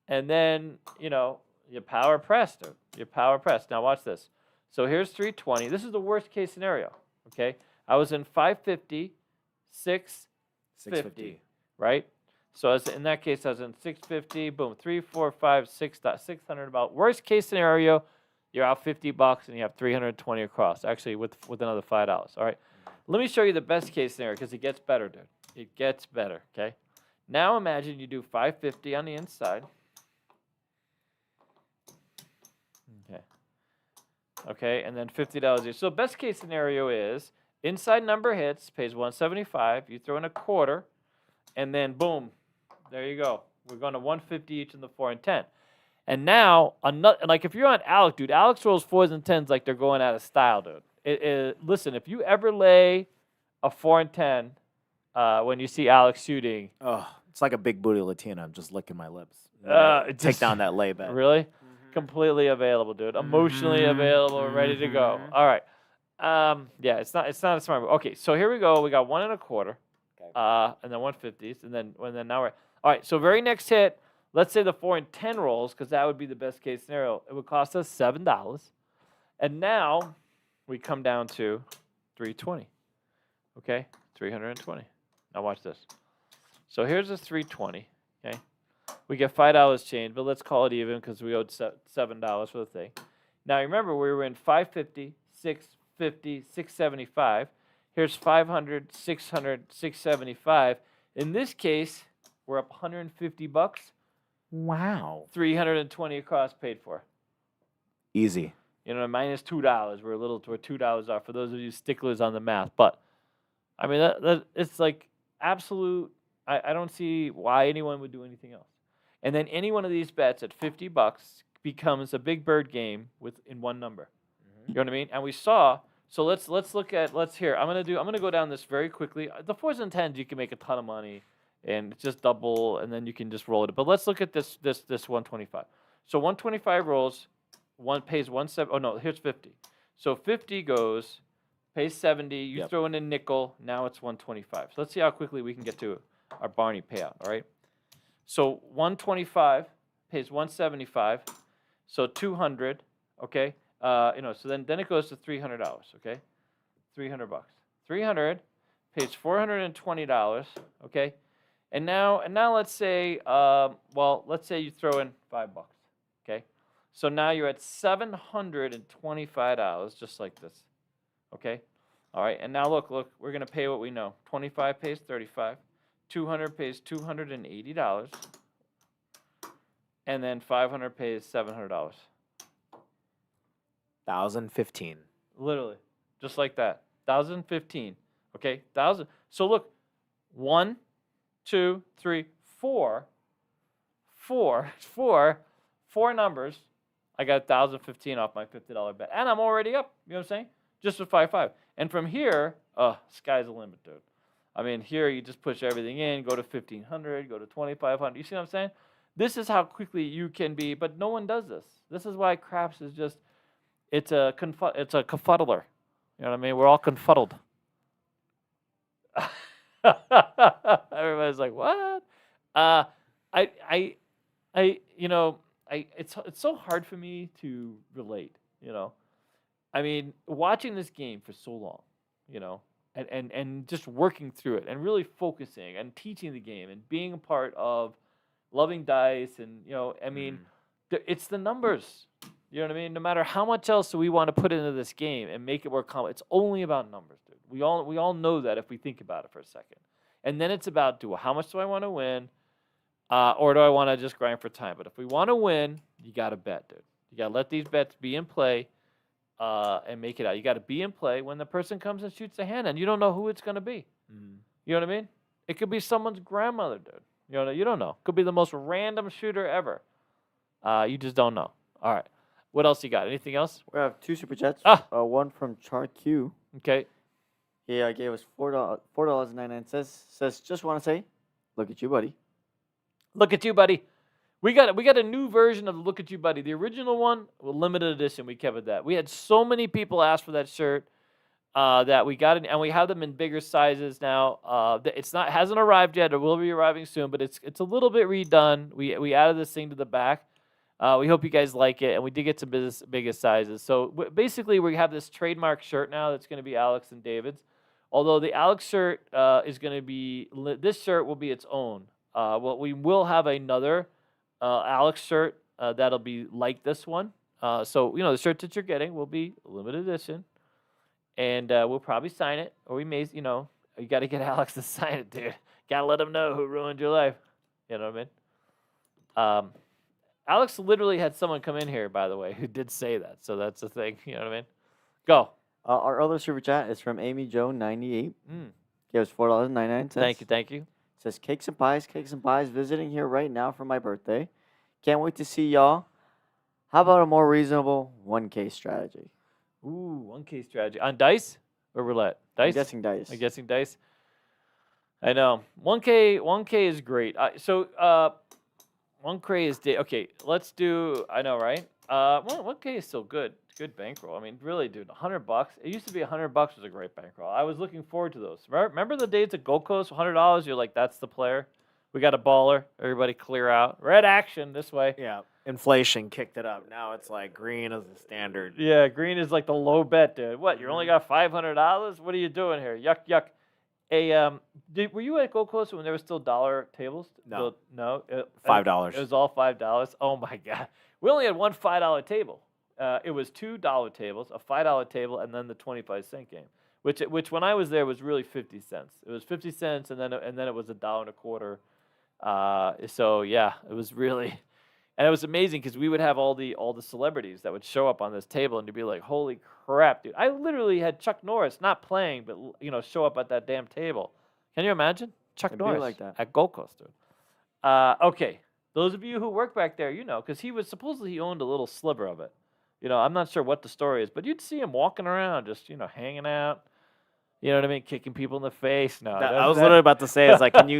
and then, you power pressed. You power pressed. Now watch this. So here's 320. This is the worst case scenario, okay? I was in 550, 650, right? So in that case, I was in 650, boom, 3, 4, 5, 6, 600 about. Worst case scenario, you're out $50 and you have 320 across, actually with another $5. All right. Let me show you the best case scenario because it gets better, dude. It gets better, okay? Now imagine you do 550 on the inside. Okay. Okay, and then $50 each. So best case scenario is inside number hits, pays 175, you throw in a quarter, and then boom. There you go. We're going to 150 each in the 4 and 10. And now, like if you're on Alex, dude, Alex rolls 4s and 10s like they're going out of style, dude. Listen, if you ever lay a 4 and 10 when you see Alex shooting. Oh, it's like a big booty Latina. I'm just licking my lips. Take down that lay bet. Really? Mm-hmm. Completely available, dude. Emotionally available, ready to go. All right. Yeah, it's not a smart move. Okay, so here we go. We got 1 and a quarter. Okay. And then 150s, and then now we're all right. So very next hit, let's say the 4 and 10 rolls, because that would be the best case scenario. It would cost us $7, and now we come down to 320. Okay, 320. Now watch this. So here's a 320. Okay, we get $5 change, but let's call it even because we owed $7 for the thing. Now remember, we were in 550, 650, 675. Here's 500, 600, 675. In this case, we're up $150. Wow. 320 across paid for. Easy. Minus $2. We're $2 off for those of you sticklers on the math. But I mean, that it's like absolute. I don't see why anyone would do anything else. And then any one of these bets at $50 becomes a big bird game in one number. Mm-hmm. You know what I mean? And we saw. So let's look at here. I'm gonna go down this very quickly. The 4s and 10s you can make a ton of money, and it's just double, and then you can just roll it. But let's look at this 125. So 125 rolls, one pays 170. Oh no, here's 50. So 50 goes, pays 70. You throw in a nickel. Now it's 125. So let's see how quickly we can get to our Barney payout. All right. So 125 pays 175. So 200. Okay. So then it goes to $300. Okay, $300. 300 pays $420. Okay, and now let's say let's say you throw in $5. Okay, so now you're at $725, just like this. Okay, all right, and now look, we're gonna pay what we know. 25 pays 35, 200 pays $280, and then 500 pays $700. 1,015. Literally, just like that. 1,015. Okay, 1,000. So look, 1, 2, 3, 4 numbers. I got 1,015 off my $50 bet, and I'm already up. You know what I'm saying? Just with 5-5. And from here, sky's the limit, dude. I mean, here you just push everything in, go to 1,500, go to 2,500. You see what I'm saying? This is how quickly you can be, but no one does this. This is why craps is just, it's a confuddler. You know what I mean? We're all confuddled. Everybody's like, what? It's so hard for me to relate, you know. I mean, watching this game for so long, you know, and just working through it and really focusing and teaching the game and being a part of loving dice and, you know, I mean, it's the numbers. You know what I mean? No matter how much else we want to put into this game and make it more complex, it's only about numbers, dude. We all know that if we think about it for a second. And then it's about how much do I want to win, or do I want to just grind for time? But if we want to win, you got to bet, dude. You got to let these bets be in play and make it out. You got to be in play when the person comes and shoots a hand, and you don't know who it's going to be. You know what I mean? It could be someone's grandmother, dude. You don't know. Could be the most random shooter ever. You just don't know. All right. What else you got? Anything else? We have 2 super chats. One from Char Q. Okay. He gave us $4.99. Says just want to say, look at you, buddy. Look at you, buddy. We got a new version of the Look at You, buddy. The original one, limited edition. We covered that. We had so many people ask for that shirt that we got it, and we have them in bigger sizes now. Hasn't arrived yet. It will be arriving soon, but it's a little bit redone. We added this thing to the back. We hope you guys like it, and we did get some biggest sizes. So basically, we have this trademark shirt now that's going to be Alex and David's. Although the Alex shirt is going to be, this shirt will be its own. We will have another Alex shirt that'll be like this one. So, you know, the shirt that you're getting will be limited edition, and we'll probably sign it, or we may, you know, you got to get Alex to sign it, dude. Got to let him know who ruined your life. You know what I mean? Alex literally had someone come in here, by the way, who did say that. So that's the thing. You know what I mean? Go. Our other super chat is from Amy Joe 98. Gave us $4.99. Thank you. Says cakes and pies, visiting here right now for my birthday. Can't wait to see y'all. How about a more reasonable 1K strategy? Ooh, 1K strategy. On dice or roulette? Dice? I'm guessing dice. I know. 1K is great. 1K is okay. Let's do. I know, right? 1K is still good. It's good bankroll. I mean, really, dude. $100. It used to be $100 was a great bankroll. I was looking forward to those. Remember the days at Gold Coast? $100. You're like, that's the player. We got a baller. Everybody clear out. Red action this way. Yeah. Inflation kicked it up. Now it's like green is the standard. Yeah, green is like the low bet, dude. What? You only got $500? What are you doing here? Yuck. Were you at Gold Coast when there were still dollar tables? No. No. $5. It was all $5. Oh my God. We only had one $5 table. It was $2 tables, a $5 table, and then the 25-cent game, which when I was there was really 50 cents. It was 50 cents, and then it was $1.25. So yeah, it was really, and it was amazing because we would have all the celebrities that would show up on this table, and you'd be like, holy crap, dude! I literally had Chuck Norris not playing, but show up at that damn table. Can you imagine Chuck Norris like that at Gold Coast, dude? Okay, those of you who work back there, because he owned a little sliver of it. I'm not sure what the story is, but you'd see him walking around, just hanging out. You know what I mean? Kicking people in the face. No, I was literally about to say, it's like, can you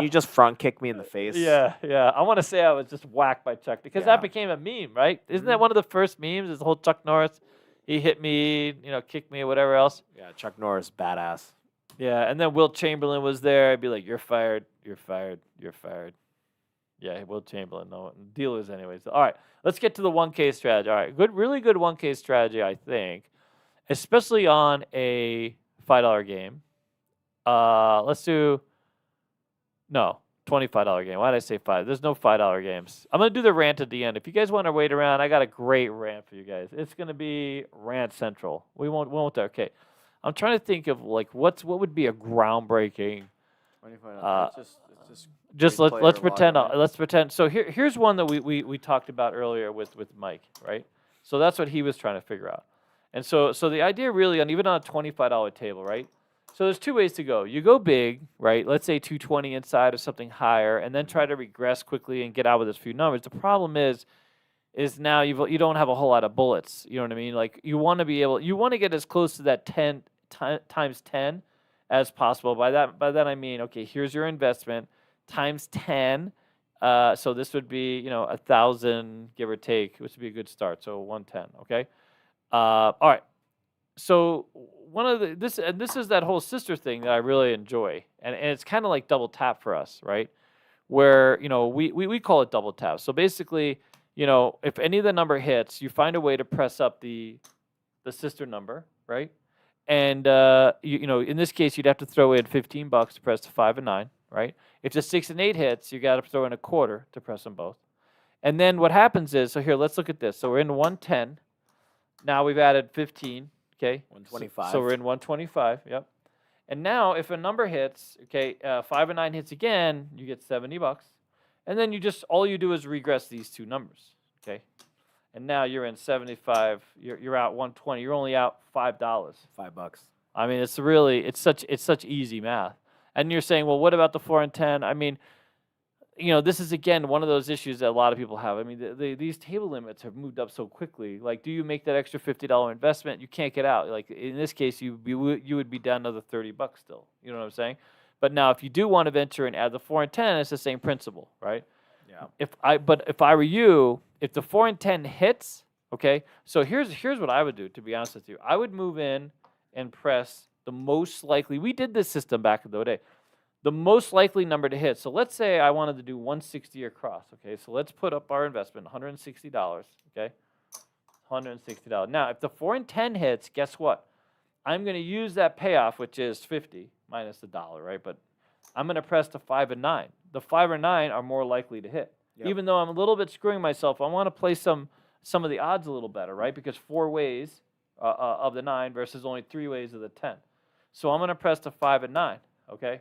just front kick me in the face? Yeah. I want to say I was just whacked by Chuck because that became a meme, right? Isn't that one of the first memes? Is the whole Chuck Norris? He hit me, kicked me, or whatever else. Yeah, Chuck Norris, badass. Yeah, and then Wilt Chamberlain was there. I'd be like, "You're fired. You're fired. You're fired." Yeah, Wilt Chamberlain. No dealers, anyways. All right, let's get to the 1K strategy. All right, really good 1K strategy, I think, especially on a $5 game. Let's do $25 game. Why did I say 5? There's no $5 games. I'm gonna do the rant at the end. If you guys want to wait around, I got a great rant for you guys. It's gonna be rant central. We won't. Okay. I'm trying to think of like what would be a groundbreaking. 25. It's just Just great let's player pretend. log, right? Let's pretend. So here's one that we talked about earlier with Mike, right? So that's what he was trying to figure out. And so the idea really, even on a $25 table, right? So there's two ways to go. You go big, right? Let's say 220 inside or something higher, and then try to regress quickly and get out with a few numbers. The problem is now you don't have a whole lot of bullets. You know what I mean? Like you want to get as close to that 10 times 10 as possible. By that I mean, okay, here's your investment times 10. So this would be 1,000 give or take, which would be a good start. So 110. Okay. All right. So one of this is that whole sister thing that I really enjoy, and it's kind of like double tap for us, right? Where we call it double tap. So basically, if any of the number hits, you find a way to press up the sister number, right? And in this case, you'd have to throw in $15 to press the 5 and 9, right? If the 6 and 8 hits, you got to throw in a quarter to press them both. And then what happens is, so here, let's look at this. So we're in 110. Now we've added 15. Okay. 125. So we're in 125. Yep. And now if a number hits, okay, 5 and 9 hits again, you get $70. And then all you do is regress these two numbers. Okay. And now you're in 75. You're out 120. You're only out $5. $5. I mean, it's such easy math. And you're saying, well, what about the 4 and 10? I mean, this is again one of those issues that a lot of people have. I mean, these table limits have moved up so quickly. Like, do you make that extra $50 investment? You can't get out. Like in this case, you would be down another $30 still. You know what I'm saying? But now, if you do want to venture and add the 4 and 10, it's the same principle, right? Yeah. If I were you, if the 4 and 10 hits, okay. So here's what I would do. To be honest with you, I would move in and press the most likely. We did this system back in the day. The most likely number to hit. So let's say I wanted to do 160 across. Okay, so let's put up our investment, $160. Okay, $160. Now, if the 4 and 10 hits, guess what? I'm going to use that payoff, which is 50 minus the dollar, right? But I'm going to press the 5 and 9. The 5 or 9 are more likely to hit. Yep. Even though I'm a little bit screwing myself, I want to play some of the odds a little better, right? Because 4 ways of the 9 versus only 3 ways of the 10. So I'm going to press the 5 and 9. Okay.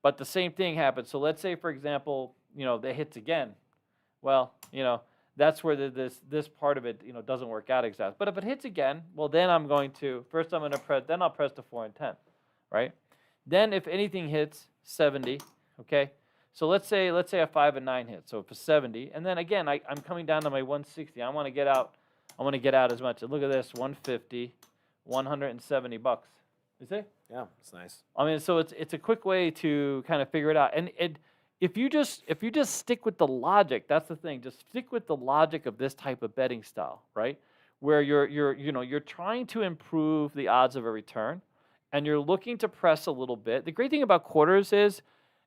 But the same thing happens. So let's say, for example, that hits again. Well, that's where this part of it, doesn't work out exactly. But if it hits again, well, then I'm going to then I'll press the 4 and 10, right? Then if anything hits 70, okay. So let's say a 5 and 9 hit. So if it's 70, and then again I'm coming down to my 160. I want to get out. I want to get out as much. And look at this, 150, $170. You see? Yeah, it's nice. I mean, so it's a quick way to kind of figure it out. And if you just stick with the logic, that's the thing. Just stick with the logic of this type of betting style, right? Where you're trying to improve the odds of a return, and you're looking to press a little bit. The great thing about quarters is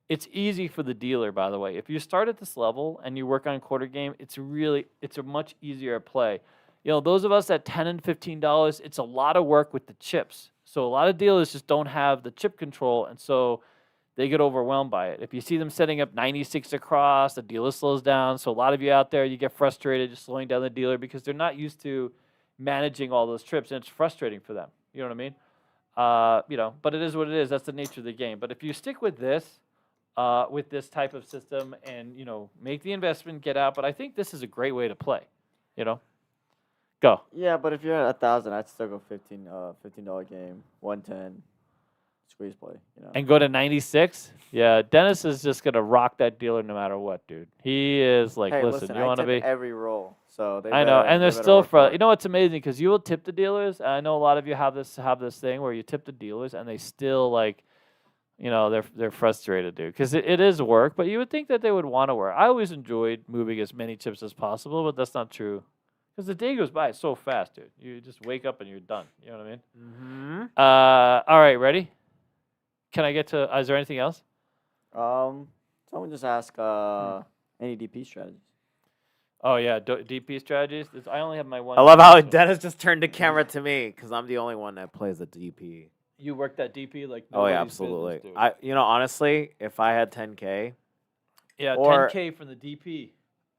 it's easy for the dealer. By the way, if you start at this level and you work on quarter game, it's a much easier play. Those of us at $10 and $15, it's a lot of work with the chips. So a lot of dealers just don't have the chip control, and so they get overwhelmed by it. If you see them setting up 96 across, the dealer slows down. So a lot of you out there, you get frustrated just slowing down the dealer because they're not used to managing all those trips, and it's frustrating for them. You know what I mean? But it is what it is. That's the nature of the game. But if you stick with this type of system and, make the investment, get out. But I think this is a great way to play, Go. Yeah, but if you're at 1,000, I'd still go $15 game, 110, squeeze play. And go to 96. Yeah, Dennis is just gonna rock that dealer no matter what, dude. He is like, hey, listen, you want to be every roll, so I know, and they're still You know what's amazing? Because you will tip the dealers. I know a lot of you have this thing where you tip the dealers, and they still they're frustrated, dude. Because it is work, but you would think that they would want to work. I always enjoyed moving as many chips as possible, but that's not true. Because the day goes by so fast, dude. You just wake up and you're done. You know what I mean? Mm-hmm. All right, ready? Can I get to? Is there anything else? Someone just ask any DP strategies. Oh yeah, DP strategies. I only have my one. I love how Dennis just turned the camera to me because I'm the only one that plays the DP. You work that DP like Oh yeah, nobody's absolutely. business, dude. Honestly, if I had 10K, Yeah, or 10K from the DP.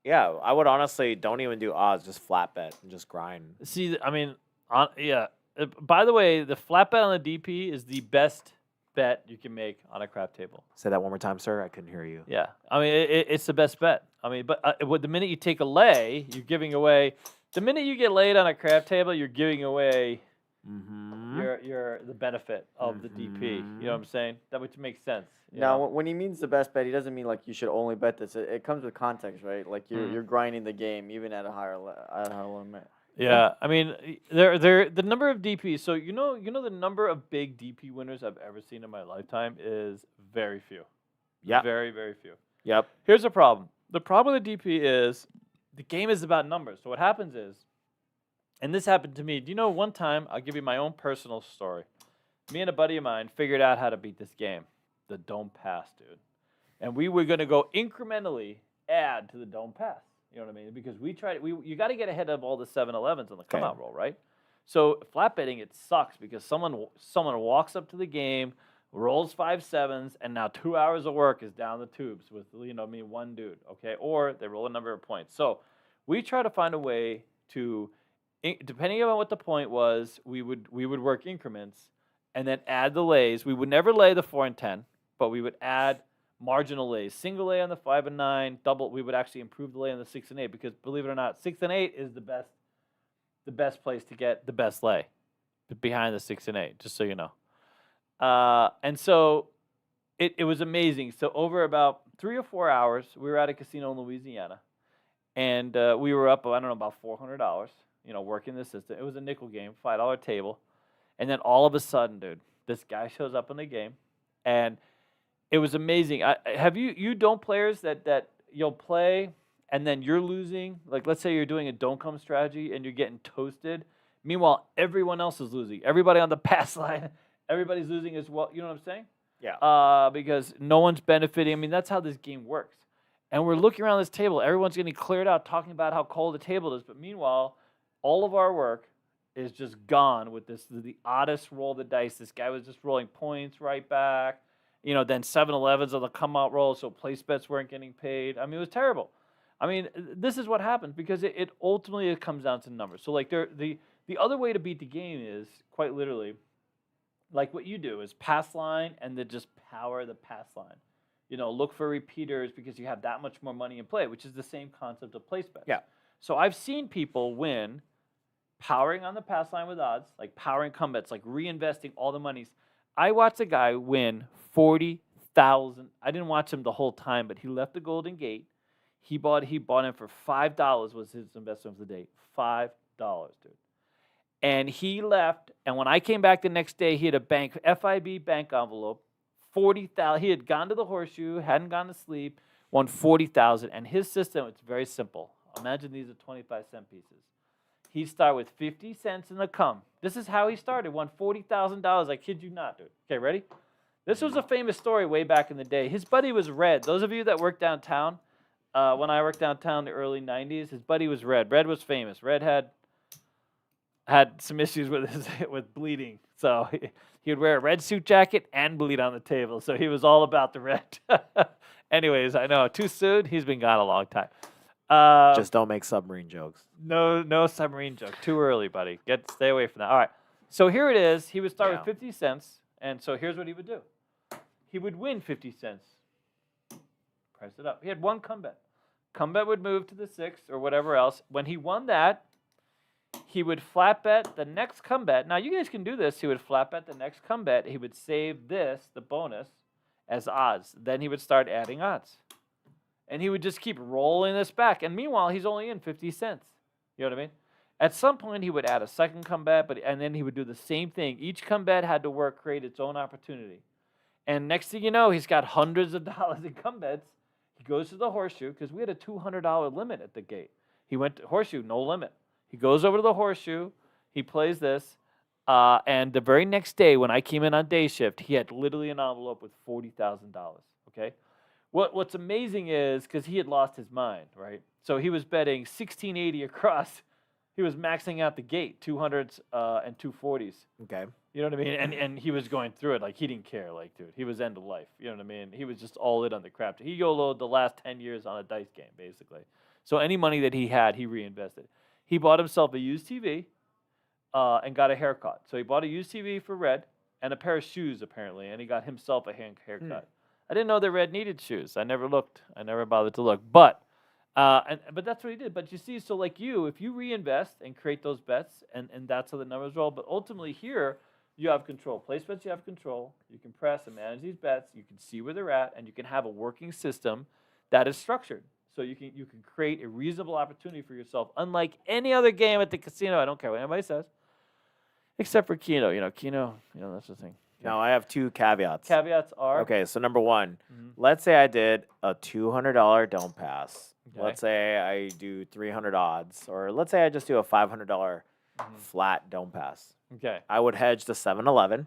yeah, I would honestly don't even do odds, just flat bet and just grind. See, I mean, yeah. By the way, the flat bet on the DP is the best bet you can make on a crap table. Say that one more time, sir. I couldn't hear you. Yeah, I mean, it's the best bet. I mean, but the minute you take a lay, you're giving away. The minute you get laid on a crap table, you're giving away the benefit of the DP. You know what I'm saying? That which makes sense. you Now, know? when he means the best bet, he doesn't mean like you should only bet this. It comes with context, right? Like you're grinding the game even at a higher limit. Yeah, I mean, the number of DPs. So you know the number of big DP winners I've ever seen in my lifetime is very few. Yeah. Very, very few. Yep. Here's the problem. The problem with DP is the game is about numbers. So what happens is, and this happened to me. Do you know one time, I'll give you my own personal story. Me and a buddy of mine figured out how to beat this game, the don't pass, dude. And we were going to go incrementally add to the don't pass. You know what I mean? Because we tried, you got to get ahead of all the 7-Elevens on the come out roll, right? So flat betting, it sucks because someone walks up to the game, rolls 5 sevens, and now 2 hours of work is down the tubes with, one dude, okay? Or they roll a number of points. So we try to find a way to, depending on what the point was, we would work increments and then add the lays. We would never lay the 4 and 10, but we would add marginal lays. Single lay on the 5 and 9, double. We would actually improve the lay on the 6 and 8 because, believe it or not, 6 and 8 is the best place to get the best lay behind the 6 and 8. Just so you know. And so it was amazing. So over about 3 or 4 hours, we were at a casino in Louisiana, and we were up, I don't know, about $400. Working the system. It was a nickel game, $5 table, and then all of a sudden, dude, this guy shows up in the game, and it was amazing. Have you don't players that you'll play and then you're losing? Like, let's say you're doing a don't come strategy and you're getting toasted. Meanwhile, everyone else is losing. Everybody on the pass line, everybody's losing as well. You know what I'm saying? Yeah. Because no one's benefiting. I mean, that's how this game works. And we're looking around this table. Everyone's getting cleared out, talking about how cold the table is. But meanwhile, all of our work is just gone with the oddest roll of the dice. This guy was just rolling points right back. Then 7-Elevens on the come out roll, so place bets weren't getting paid. I mean, it was terrible. I mean, this is what happens because it ultimately comes down to numbers. So like the other way to beat the game is quite literally, like what you do is pass line and then just power the pass line. Look for repeaters because you have that much more money in play, which is the same concept of place bets. Yeah. So I've seen people win powering on the pass line with odds, like powering come bets, like reinvesting all the monies. I watched a guy win 40,000. I didn't watch him the whole time, but he left the Golden Gate. He bought in for $5 was his investment of the day. $5, dude. And he left, and when I came back the next day, he had a FIB bank envelope, 40,000. He had gone to the Horseshoe, hadn't gone to sleep, won 40,000. And his system, it's very simple. Imagine these are 25-cent pieces. He started with 50 cents in the come. This is how he started. Won $40,000. I kid you not, dude. Okay, ready? This was a famous story way back in the day. His buddy was Red. Those of you that worked downtown, when I worked downtown in the early 90s, his buddy was Red. Red was famous. Red had some issues with bleeding. So he would wear a red suit jacket and bleed on the table. So he was all about the red. Anyways, I know. Too soon? He's been gone a long time. Just don't make submarine jokes. No submarine joke. Too early, buddy. Stay away from that. All right. So here it is. He would start with 50 cents. And so here's what he would do. He would win 50 cents. Price it up. He had one come bet. Come bet would move to the 6 or whatever else. When he won that, he would flat bet the next come bet. Now, you guys can do this. He would flat bet the next come bet. He would save this, the bonus, as odds. Then he would start adding odds. And he would just keep rolling this back. And meanwhile, he's only in 50 cents. You know what I mean? At some point, he would add a second come bet, and then he would do the same thing. Each come bet had to create its own opportunity. And next thing you know, he's got hundreds of dollars in come bets. He goes to the Horseshoe, because we had a $200 limit at the gate. He went to Horseshoe, no limit. He goes over to the Horseshoe. He plays this. And the very next day, when I came in on day shift, he had literally an envelope with $40,000. Okay? What's amazing is, because he had lost his mind, right? So he was betting $16.80 across He was maxing out the gate, 200s and 240s. Okay. You know what I mean? And he was going through it like he didn't care. Like, dude, he was end of life. You know what I mean? He was just all in on the crap. He YOLO'd the last 10 years on a dice game, basically. So any money that he had, he reinvested. He bought himself a used TV and got a haircut. So he bought a used TV for Red and a pair of shoes, apparently, and he got himself a haircut. I didn't know that Red needed shoes. I never looked. I never bothered to look. But that's what he did. But you see, so like if you reinvest and create those bets, and that's how the numbers roll. But ultimately here, you have control. Place bets, you have control. You can press and manage these bets. You can see where they're at, and you can have a working system that is structured. So you can create a reasonable opportunity for yourself, unlike any other game at the casino. I don't care what anybody says, except for Keno. Keno, that's the thing. Now I have 2 caveats. Caveats are Okay, so number 1, let's say I did a $200 don't pass. Okay. Let's say I do 300 odds, or let's say I just do a $500 flat don't pass. Okay. I would hedge the 7-Eleven,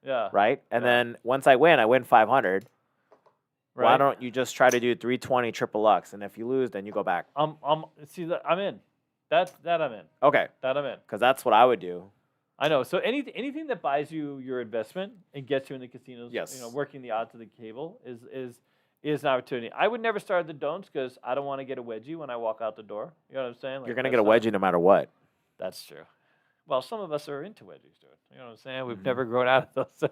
Yeah. right? And Yeah. then once I win 500. Right. Why don't you just try to do 320 triple Lux, and if you lose, then you go back? I'm I'm in. That I'm in. Okay, That I'm in. because that's what I would do. I know. So anything that buys you your investment and gets you in the casinos, Yes. working the odds of the cable is an opportunity. I would never start the don'ts because I don't want to get a wedgie when I walk out the door. You know what I'm saying? You're gonna get a wedgie no matter what. That's true. Well, some of us are into wedgies, dude. You know what I'm saying? We've never grown out of those.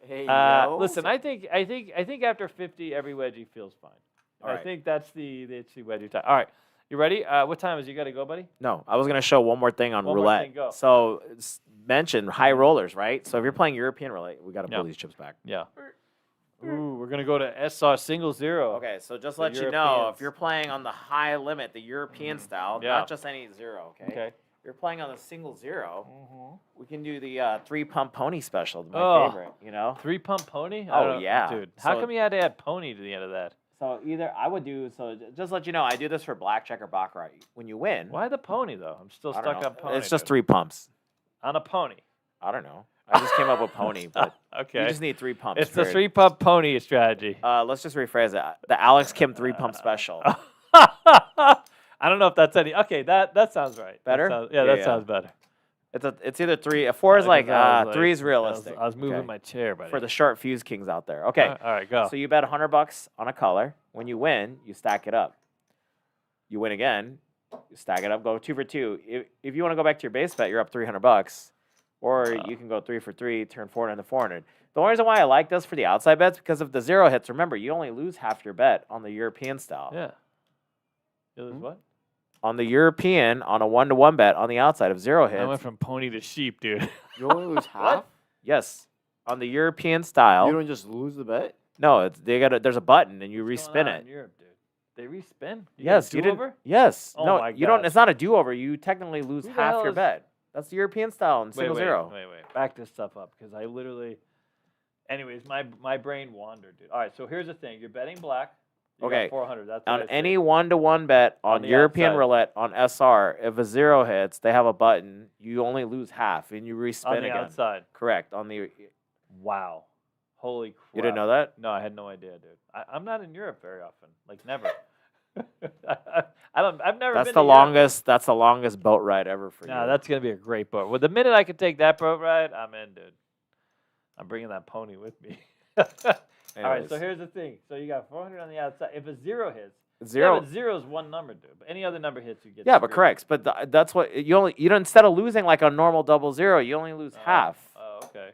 Hey, Listen, I think after 50, every wedgie feels fine. All I right. think that's the wedgie time. All right, you ready? What time is it? You got to go, buddy? No, I was gonna show one more thing on One more roulette. thing, go. So mention high rollers, right? So if you're playing European roulette, we gotta pull Yeah. these chips back. Yeah. Ooh, we're gonna go to SR single zero. Okay, so just The let you know, Europeans. if you're playing on the high limit, the European style, Yeah. not just any zero, okay? Okay. If you're playing on the single zero, we can do the 3-pump pony special, my Oh. favorite, 3-pump pony? I Oh, don't- yeah. dude. How So- come you had to add pony to the end of that? So either I would do, just let you know, I do this for Blackjack or Baccarat. When you win, Why the pony though? I'm still I don't stuck know. on pony. It's just dude. 3 pumps. on a pony. I don't know. I just came up with pony, but Okay. you just need 3 pumps. It's the period. 3-pump pony strategy. Let's just rephrase it. The Alex Kim 3-pump special. I don't know if that's any. Okay, that sounds right. Better? That Yeah. sounds better. It's either 3. A 4 is like, 3 is I realistic. was moving okay? my chair, buddy. For the short fuse kings out there. Okay. All right, go. So you bet $100 on a color. When you win, you stack it up. You win again, you stack it up, go 2 for 2. If you want to go back to your base bet, you're up $300. Or you can go 3 for 3, turn 400 into 400. The only reason why I like this for the outside bets because if the zero hits, remember you only lose half your bet on the European style. Yeah. You lose what? On the European, on a 1-to-1 bet on the outside, if zero I went hits, from pony to sheep, dude. You only lose half? yes, on the European style. You don't just lose the bet? No, there's a button and you What's going respin on it. in Europe, dude? They respin? You Yes, get a you didn't. do-over? Yes, Oh no, my you don't. gosh. It's not a do-over. You technically lose Who the half hell your is- bet. That's the European style in single zero. Wait. Back this stuff up because I literally. Anyways, my brain wandered, dude. All right, so here's the thing: you're betting black. You got Okay. 400. That's what On I said. any 1-to-1 bet on the European outside. roulette on SR, if a zero hits, they have a button. You only lose half, and you on respin the again. outside. Correct. On the you Wow. Holy crap. didn't know that? No, I had no idea, dude. I'm not in Europe very often. Like never. I've never That's been the to Europe. longest. That's the longest boat ride ever for No, you. that's gonna be a great boat. Well, the minute I could take that boat ride, I'm in, dude. I'm bringing that pony with me. All right, so Anyways. here's the thing. So you got 400 on the outside. If a zero hits, Zero. Yeah, but zero is one number, dude. But any other number hits, you get. Yeah, but screwed. correct. But that's what you only instead of losing like a normal double zero, you only lose half. Oh, okay.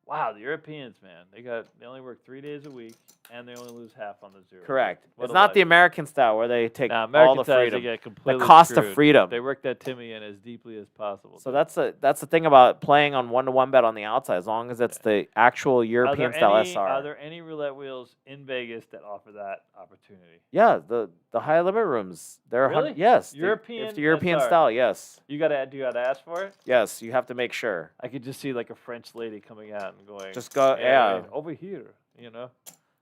Wow, the Europeans, man, they only work 3 days a week, and they only lose half on the zero. Correct. What It's a not the life. American style where they take Nah, all American the sides, freedom. they get The completely cost screwed. of freedom. They work that Timmy in as deeply as possible. So dude. that's the thing about playing on 1-to-1 bet on the outside, as long as it's the actual European style SR. Are there any roulette wheels in Vegas that offer that opportunity? Yeah, the high limit rooms. They're Really? yes. European If the European SR. style, yes. Do you gotta ask for it? Yes, you have to make sure. I could just see like a French lady coming out and going, Just go yeah. over here, you know.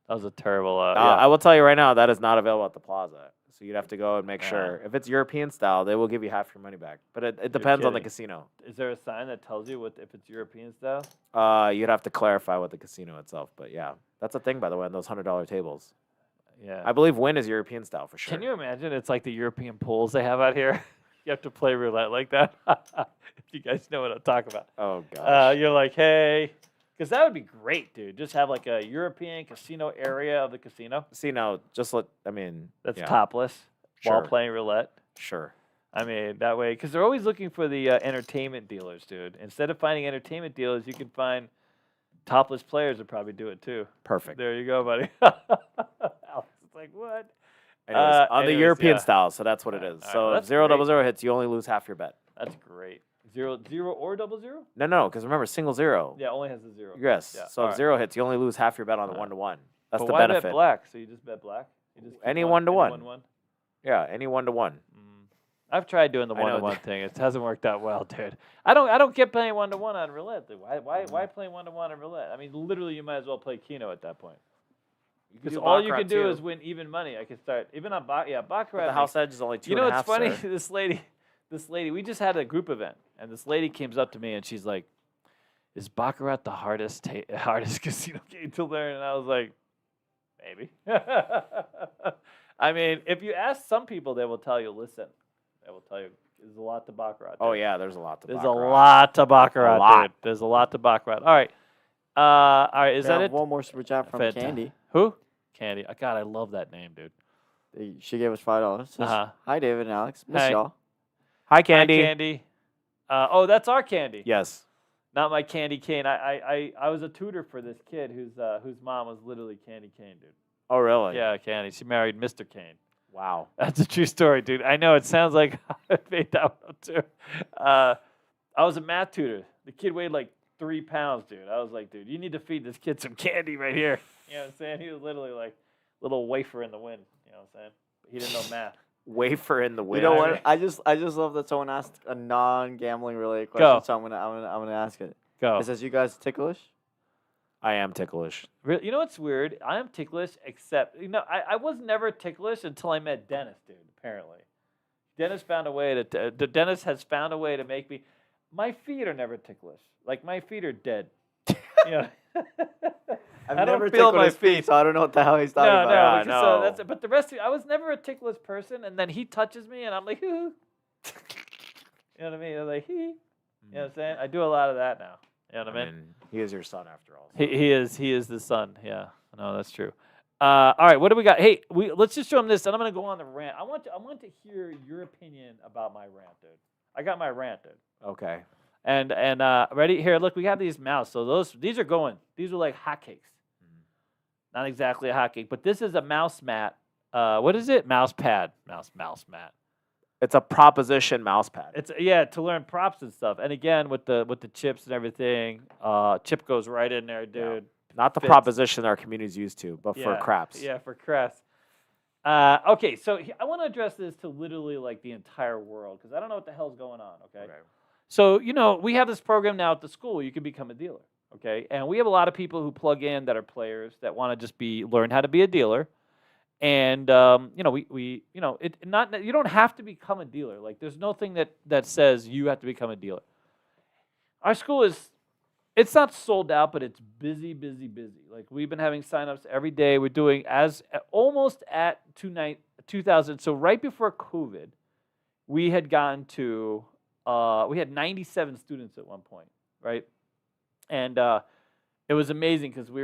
That was a terrible. I will tell you right now that is not available at the plaza. So you'd have to go and make Yeah. sure. If it's European style, they will give you half your money back. But it depends on the kidding. casino. Is there a sign that tells you if it's European style? You'd have to clarify with the casino itself. But yeah, that's a thing, by the way, on those $100 tables. Yeah. I believe Wynn is European style for sure. Can you imagine? It's like the European pools they have out here. You have to play roulette like that. If you guys know what I'm talking about. Oh gosh. You're like, hey, because that would be great, dude. Just have like a European casino area of the casino See now, that's yeah, topless while Sure. playing roulette. sure. I mean, that way, because they're always looking for the entertainment dealers, dude. Instead of finding entertainment dealers, you can find topless players would probably do it too. Perfect. There you go, buddy. Alex is like, what? Anyways, on the anyways, European yeah. style, so that's what it is. Alright, So well, if that's 0 great. 0 hits, you only lose half your bet. That's great. Zero or 0 0? No, because remember, single 0. Yeah, only has a 0. Yes. Yeah, So if alright. 0 hits, you only lose half your bet on the Alright. 1-to-1. That's But the why benefit. bet black? So you just bet black? You just keep Any one- 1-to-1. 1-1? Yeah, any 1-to-1. I've tried doing the I know 1-to-1 thing. It hasn't worked out well, dude. I don't get playing 1-to-1 on roulette. Dude. Why play 1-to-1 on roulette? I mean, literally, you might as well play Keno at that point. Because all you can do is win even money. I can start even on Baccarat. The house edge is only 2.5. You know what's funny? Sir. This lady. We just had a group event, and this lady came up to me and she's like, "Is Baccarat the hardest casino game to learn?" And I was like, "Maybe." I mean, if you ask some people, they will tell you, "Listen, they will tell you there's a lot to Baccarat." Oh dude. yeah, there's a lot to There's Baccarat. a lot to Baccarat, A lot. dude. There's a lot to Baccarat. All right. All right. Is We that have it? one more super chat from Fanta- Candy. Who? Candy. God, I love that name, dude. She gave us $5. Says, Uh-huh. Hi, David and Alex. Miss Hey. y'all. Hi, Candy. Hi, Candy. Oh, that's our Candy. Yes. Not my Candy Cane. I was a tutor for this kid whose mom was literally Candy Cane, dude. Oh really? Yeah, Candy. She married Mr. Cane. Wow. That's a true story, dude. I know it sounds like I made that one up too. I was a math tutor. The kid weighed like 3 pounds, dude. I was like, dude, you need to feed this kid some candy right here. You know what I'm saying? He was literally like a little wafer in the wind. You know what I'm saying? But he didn't know math. Wafer in the You wind. know I what? mean- I just love that someone asked a non-gambling related question. Go. So I'm gonna ask it. Go. It says, "You guys ticklish?" I am ticklish. You know what's weird? I am ticklish, except I was never ticklish until I met Dennis, dude. Apparently, Dennis found a way to. Dennis has found a way to make me. My feet are never ticklish. Like my feet are dead. You know? I've I don't never feel tickled my his feet, so I don't know what the hell he's talking No, about. no, Yeah, so no. that's it. But the rest of I was never a ticklish person, and then he touches me, and I'm like, hoo. You know what I mean? I'm like, hee. You know what I'm saying? I do a lot of that now. You know what I mean? He is your son after all. He is the son. Yeah, no, that's true. All right, what do we got? Hey, let's just show him this, and I'm gonna go on the rant. I want to hear your opinion about my rant, dude. I got my rant, dude. Okay. And ready here? Look, we have these mouse. So these are going. These are like hotcakes. Not exactly a hotcake, but this is a mouse mat. What is it? Mouse pad. Mouse mat. It's a proposition mouse pad. It's to learn props and stuff. And again, with the chips and everything, chip goes right in there, dude. Not the fits. proposition our community's used to, but for Yeah, craps. Yeah, for craps. Okay, so I want to address this to literally like the entire world because I don't know what the hell's going on. Okay. So we have this program now at the school. You can become a dealer. Okay, and we have a lot of people who plug in that are players that want to just learn how to be a dealer. And you don't have to become a dealer. Like there's nothing that says you have to become a dealer. Our school it's not sold out, but it's busy. Like we've been having signups every day. We're doing almost at 2,000. So right before COVID, we had gotten to we had 97 students at one point, right? And it was amazing because we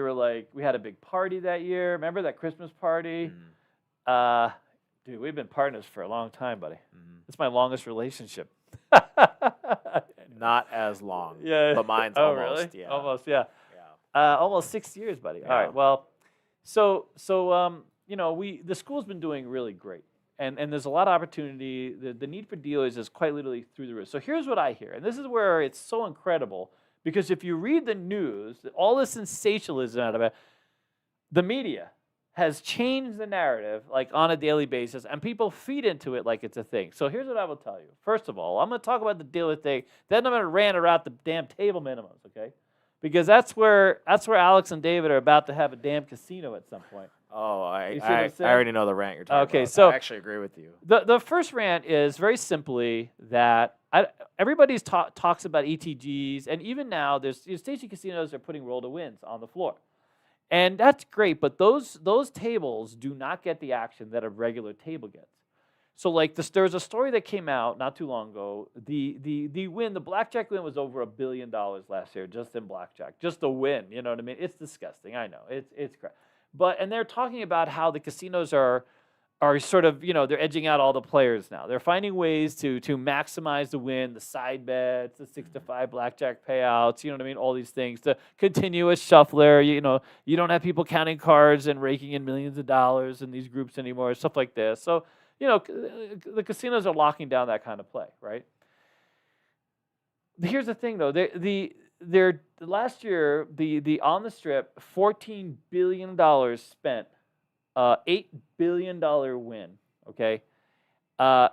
had a big party that year. Remember that Christmas party? Dude, we've been partners for a long time, buddy. It's my longest relationship. Not as long. Yeah. But mine's Oh, almost. really? Yeah. Almost, yeah. Yeah. Almost 6 years, buddy. All Yeah. right. Well, so the school's been doing really great, and there's a lot of opportunity. The need for dealers is quite literally through the roof. So here's what I hear, and this is where it's so incredible because if you read the news, all the sensationalism out of it, the media has changed the narrative like on a daily basis, and people feed into it like it's a thing. So here's what I will tell you. First of all, I'm going to talk about the dealer thing. Then I'm going to rant about the damn table minimums, okay? Because that's where Alex and David are about to have a damn casino at some point. Oh, You see what I'm I saying? already know the rant you're talking Okay, about. so- I actually agree with you. The first rant is very simply that everybody's talks about ETGs, and even now there's station casinos are putting roll to wins on the floor. And that's great, but those tables do not get the action that a regular table gets. So like there was a story that came out not too long ago. The win, the blackjack win was over $1 billion last year just in blackjack, just the win. You know what I mean? It's disgusting. I know it's crap. And they're talking about how the casinos are sort of, they're edging out all the players now. They're finding ways to maximize the win, the side bets, the 6-5 blackjack payouts, you know what I mean? All these things, the continuous shuffler, you don't have people counting cards and raking in millions of dollars in these groups anymore, stuff like this. So, the casinos are locking down that kind of play, right? Here's the thing, though. They're last year, the on the strip, $14 billion spent. $8 billion win, okay?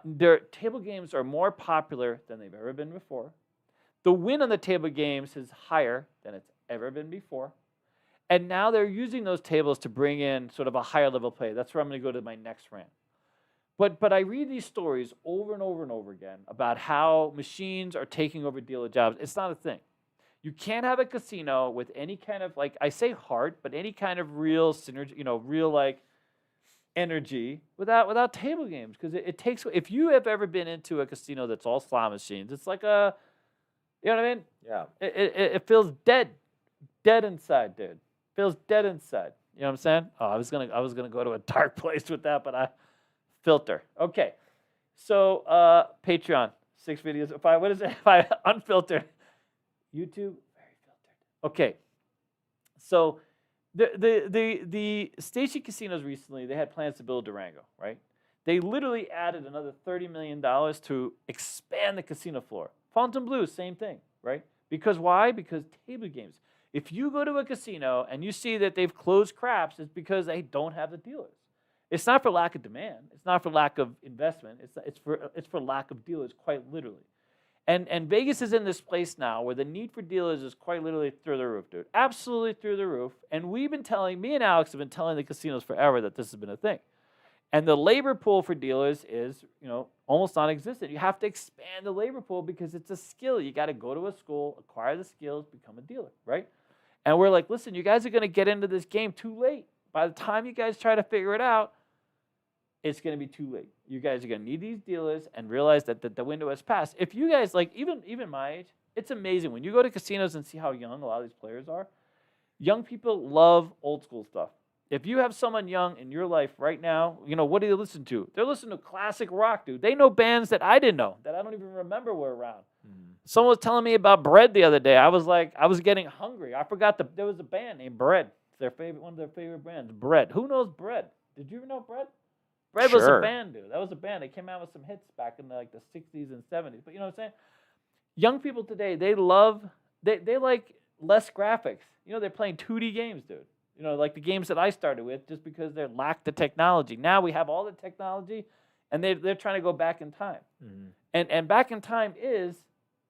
Their table games are more popular than they've ever been before. The win on the table games is higher than it's ever been before. And now they're using those tables to bring in sort of a higher level play. That's where I'm going to go to my next rant. But I read these stories over and over and over again about how machines are taking over dealer jobs. It's not a thing. You can't have a casino with any kind of, like, I say heart, but any kind of real synergy, real like energy without table games, because it takes. If you have ever been into a casino that's all slot machines, it's like a, you know what I mean? Yeah. It feels dead inside, dude. Feels dead inside. You know what I'm saying? Oh, I was gonna go to a dark place with that, but I filter. Okay, so Patreon 6 videos. 5. What is it? 5 unfiltered. YouTube very filtered. Okay, so. The station casinos recently, they had plans to build Durango, right? They literally added another $30 million to expand the casino floor. Fontainebleau, same thing, right? Because why? Because table games. If you go to a casino and you see that they've closed craps, it's because they don't have the dealers. It's not for lack of demand. It's not for lack of investment. It's for lack of dealers, quite literally. And Vegas is in this place now where the need for dealers is quite literally through the roof, dude. Absolutely through the roof. And me and Alex have been telling the casinos forever that this has been a thing. And the labor pool for dealers is, almost non-existent. You have to expand the labor pool because it's a skill. You got to go to a school, acquire the skills, become a dealer, right? And we're like, listen, you guys are going to get into this game too late. By the time you guys try to figure it out, it's going to be too late. You guys are going to need these dealers and realize that the window has passed. If you guys, like, even my age, it's amazing. When you go to casinos and see how young a lot of these players are, young people love old school stuff. If you have someone young in your life right now, what do they listen to? They're listening to classic rock, dude. They know bands that I didn't know, that I don't even remember were around. Mm-hmm. Someone was telling me about Bread the other day. I was getting hungry. I forgot there was a band named Bread. It's one of their favorite bands, Bread. Who knows Bread? Did you ever know Bread? Bread was a band, dude. That was a band. They came out with some hits back in the 60s and 70s. But you know what I'm saying? Young people today, they like less graphics. They're playing 2D games, dude. Like the games that I started with, just because they lack the technology. Now we have all the technology, and they're trying to go back in time. Mm-hmm. And back in time is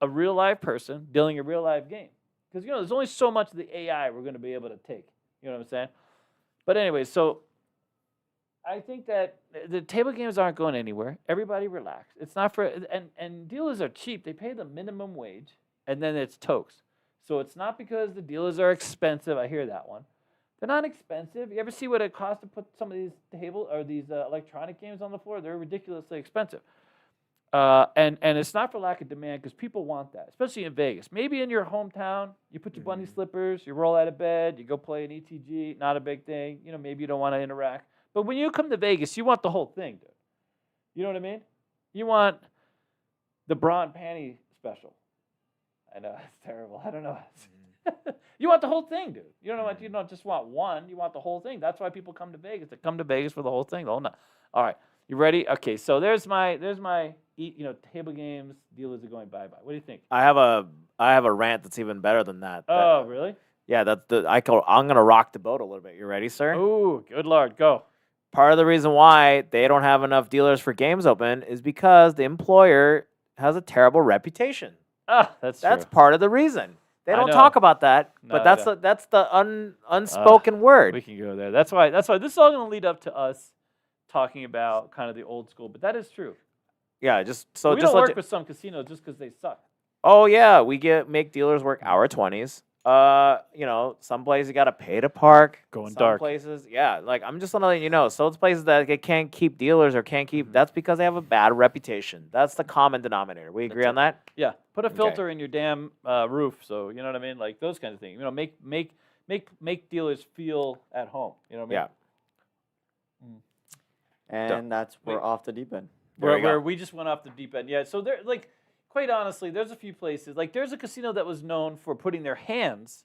a real live person dealing a real live game. Because there's only so much of the AI we're going to be able to take. You know what I'm saying? But anyway, so I think that the table games aren't going anywhere. Everybody relax. It's not for, and dealers are cheap. They pay the minimum wage, and then it's tokes. So it's not because the dealers are expensive. I hear that one. They're not expensive. You ever see what it costs to put some of these electronic games on the floor? They're ridiculously expensive. And it's not for lack of demand, because people want that, especially in Vegas. Maybe in your hometown, you put your bunny slippers, you roll out of bed, you go play an ETG, not a big thing. Maybe you don't want to interact. But when you come to Vegas, you want the whole thing, dude. You know what I mean? You want the bra and panty special. I know, it's terrible. I don't know. You want the whole thing, dude. You don't just want one. You want the whole thing. That's why people come to Vegas. They come to Vegas for the whole thing. All right, you ready? Okay, so there's my table games. Dealers are going bye-bye. What do you think? I have a rant that's even better than that. Oh, really? Yeah, I'm gonna rock the boat a little bit. You ready, sir? Ooh, good Lord, go. Part of the reason why they don't have enough dealers for games open is because the employer has a terrible reputation. That's part of the reason. They don't know. talk about that, No, but that's the unspoken word. We can go there. That's why this is all going to lead up to us talking about kind of the old school. But that is true. Yeah, we don't work with some casinos just because they suck. Oh yeah, we make dealers work hour 20s. Some places you gotta pay to park. Going some dark. places, yeah. Like I'm just letting you know. So those places that they can't keep dealers or can't keep, that's because they have a bad reputation. That's the common denominator. We agree on that? Yeah, put a Okay. filter in your damn roof, so you know what I mean, like those kind of things. Make dealers feel at home. You know what I mean? Yeah. And that's we're off the deep end. There you go. Where we just went off the deep end. Yeah. So there, like, quite honestly, there's a few places. Like, there's a casino that was known for putting their hands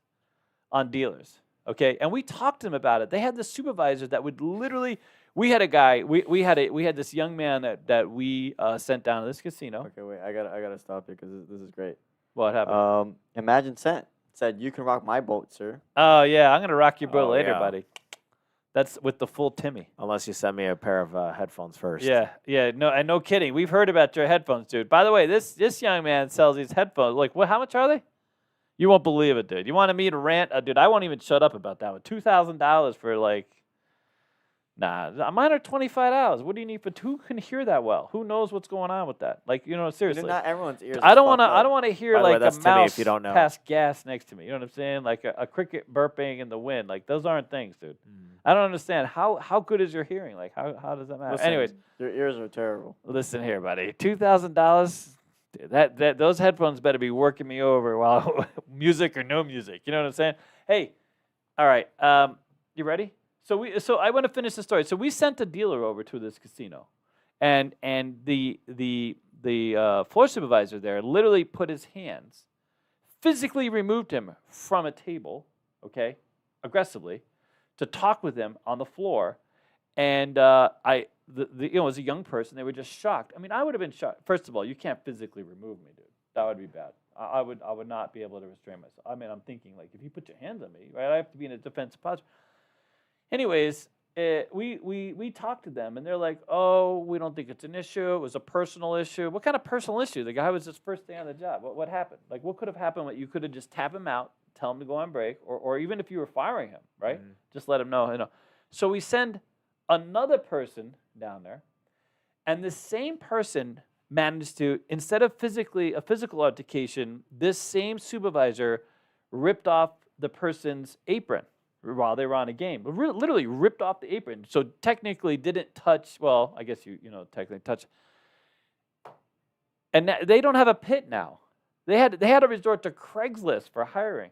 on dealers. Okay, and we talked to them about it. They had the supervisor that would literally. We had a guy. We had this young man that we sent down to this casino. Okay, wait, I gotta stop you because this is great. What happened? Imagine said you can rock my boat, sir. Oh yeah, I'm gonna rock your boat Oh, later, yeah. buddy. That's with the full Timmy. Unless you send me a pair of headphones first. Yeah, no, and no kidding. We've heard about your headphones, dude. By the way, this young man sells these headphones. Like, what? How much are they? You won't believe it, dude. You wanted me to rant, dude? I won't even shut up about that one. $2,000 for like, nah, mine are $25. What do you need for? Who can hear that well? Who knows what's going on with that? Like, seriously. Not everyone's ears. I don't want to. I don't want to hear By the way, like that's a Timmy, mouse if you don't know. pass gas next to me. You know what I'm saying? Like a cricket burping in the wind. Like those aren't things, dude. Mm. I don't understand how good is your hearing? Like how does that matter? Listen, Anyways, your ears are terrible. listen here, buddy. $2,000. That those headphones better be working me over while music or no music. You know what I'm saying? Hey, all right. You ready? So I want to finish the story. So we sent a dealer over to this casino, and the floor supervisor there literally put his hands, physically removed him from a table, okay, aggressively, to talk with him on the floor, and it was a young person. They were just shocked. I mean, I would have been shocked. First of all, you can't physically remove me, dude. That would be bad. I would not be able to restrain myself. I mean, I'm thinking like if you put your hands on me, right? I have to be in a defensive posture. Anyways, we talked to them, and they're like, "Oh, we don't think it's an issue. It was a personal issue." What kind of personal issue? The guy was his first day on the job. What happened? Like, what could have happened? You could have just tap him out, tell him to go on break, or even if you were firing him, right? Mhm. Just let him know. So we send another person down there, and the same person managed to, instead of a physical altercation, this same supervisor ripped off the person's apron while they were on a game. Literally ripped off the apron. So technically didn't touch, well, I guess you technically touch. And they don't have a pit now. They had to resort to Craigslist for hiring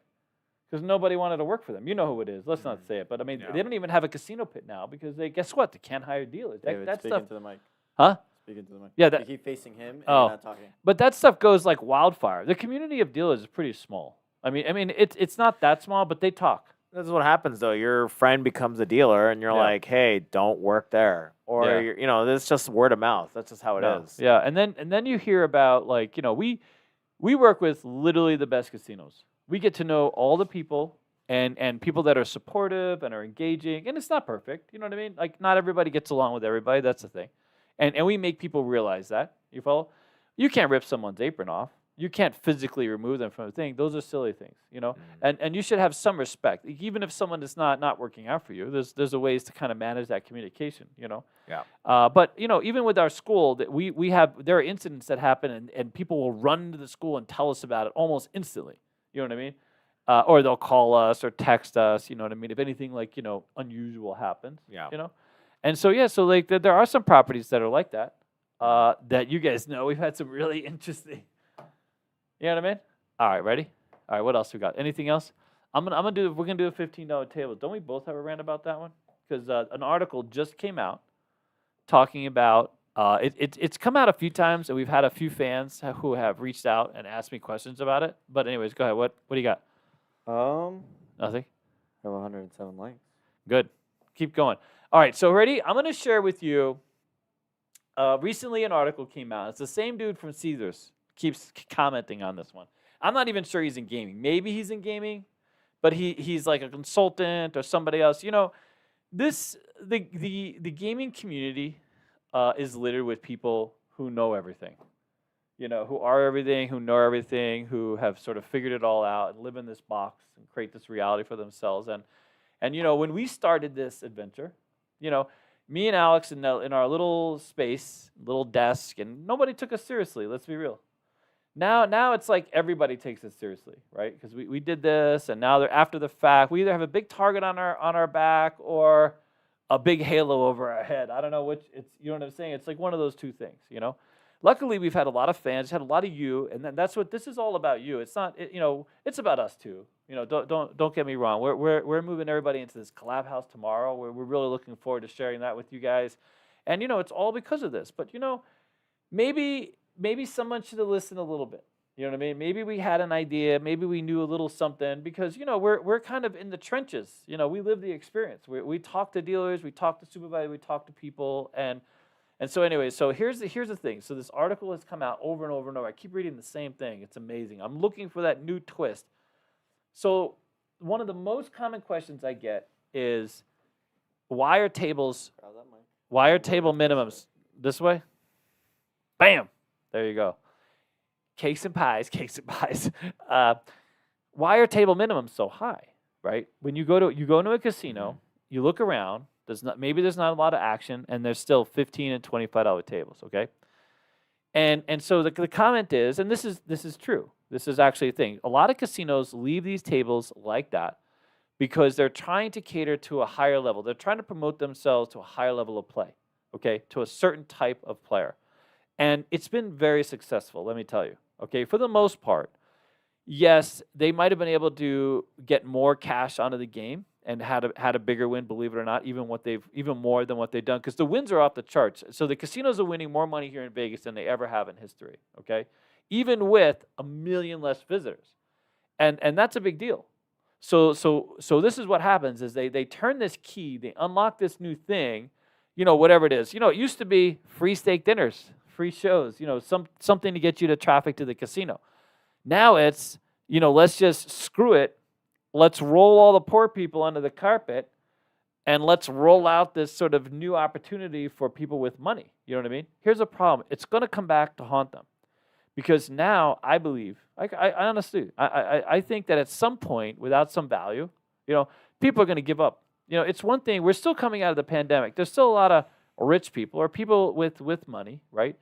because nobody wanted to work for them. You know who it is. Let's not say it. But I mean, Yeah. they don't even have a casino pit now because guess what? They can't hire dealers. David, That speaking stuff, to the mic. huh? Speaking to the mic. Yeah, You keep facing him and Oh. you're not talking. But that stuff goes like wildfire. The community of dealers is pretty small. I mean, it's not that small, but they talk. This is what happens though. Your friend becomes a dealer, and you're Yeah. like, "Hey, don't work there," or Yeah. it's just word of mouth. That's just how it is. Yeah, and then you hear about like we work with literally the best casinos. We get to know all the people and people that are supportive and are engaging, and it's not perfect. You know what I mean? Like not everybody gets along with everybody. That's the thing, and we make people realize that. You follow? You can't rip someone's apron off. You can't physically remove them from a thing. Those are silly things, And you should have some respect, even if someone is not working out for you. There's a ways to kind of manage that communication, Yeah. But even with our school, that there are incidents that happen, and people will run to the school and tell us about it almost instantly. You know what I mean? Or they'll call us or text us. You know what I mean? If anything like unusual happens. Yeah. And so like there are some properties that are like that. That you guys know. We've had some really interesting. You know what I mean? All right, ready? All right, what else we got? Anything else? We're gonna do a $15 table. Don't we both have a rant about that one? Because an article just came out talking about it's come out a few times, and we've had a few fans who have reached out and asked me questions about it. But anyways, go ahead. What do you got? Nothing. I have 107 likes. Good. Keep going. All right, so ready? I'm gonna share with you. Recently, an article came out. It's the same dude from Caesars. Keeps commenting on this one. I'm not even sure he's in gaming. Maybe he's in gaming, but he's like a consultant or somebody else. The gaming community is littered with people who know everything. Who are everything, who know everything, who have sort of figured it all out and live in this box and create this reality for themselves. And when we started this adventure, me and Alex in our little space, little desk, and nobody took us seriously. Let's be real. Now it's like everybody takes it seriously, right? Because we did this, and now they're after the fact. We either have a big target on our back or a big halo over our head. I don't know which. You know what I'm saying? It's like one of those two things, you know. Luckily, we've had a lot of fans, had a lot of you, and that's what this is all about. You. It's not, it's about us too. You know, don't get me wrong. We're moving everybody into this collab house tomorrow. We're really looking forward to sharing that with you guys, and it's all because of this. But maybe someone should have listened a little bit. You know what I mean? Maybe we had an idea. Maybe we knew a little something because we're kind of in the trenches. We live the experience. We talk to dealers, we talk to supervisors, we talk to people, and so anyway. So here's the thing. So this article has come out over and over and over. I keep reading the same thing. It's amazing. I'm looking for that new twist. So one of the most common questions I get is, why are table minimums this way? Bam. There you go. Cakes and pies. Why are table minimums so high, right? When you go into a casino, you look around. Maybe there's not a lot of action, and there's still $15 and $25 tables. Okay, and so the comment is, and this is true. This is actually a thing. A lot of casinos leave these tables like that because they're trying to cater to a higher level. They're trying to promote themselves to a higher level of play. Okay, to a certain type of player. And it's been very successful, let me tell you. Okay, for the most part, yes, they might have been able to get more cash onto the game and had a bigger win, believe it or not, even more than what they've done, because the wins are off the charts. So the casinos are winning more money here in Vegas than they ever have in history. Okay, even with 1 million less visitors, and that's a big deal. So this is what happens: is they turn this key, they unlock this new thing, whatever it is. It used to be free steak dinners, free shows, something to get you to traffic to the casino. Now it's, let's just screw it. Let's roll all the poor people under the carpet, and let's roll out this sort of new opportunity for people with money. You know what I mean? Here's a problem. It's going to come back to haunt them, because now I believe, I honestly, I think that at some point, without some value, people are going to give up. It's one thing. We're still coming out of the pandemic. There's still a lot of rich people or people with money, right?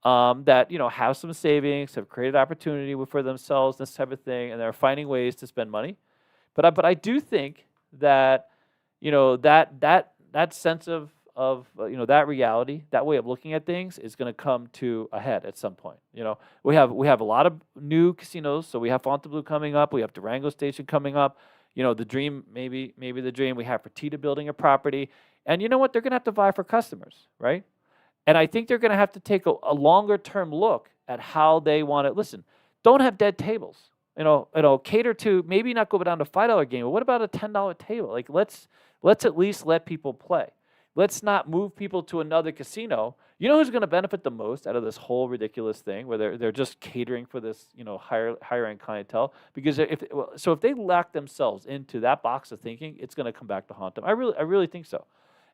That have some savings, have created opportunity for themselves, this type of thing, and they're finding ways to spend money. But I do think that that sense of that reality, that way of looking at things, is going to come to a head at some point. We have a lot of new casinos. So we have Fontainebleau coming up. We have Durango Station coming up. The Dream, maybe the Dream. We have Fertitta building a property. And you know what? They're going to have to vie for customers, right? And I think they're going to have to take a longer-term look at how they want it. Listen, don't have dead tables. Cater to, maybe not go down to $5 game, but what about a $10 table? Like, let's at least let people play. Let's not move people to another casino. You know who's going to benefit the most out of this whole ridiculous thing where they're just catering for this higher end clientele? Because if they lock themselves into that box of thinking, it's going to come back to haunt them. I really think so.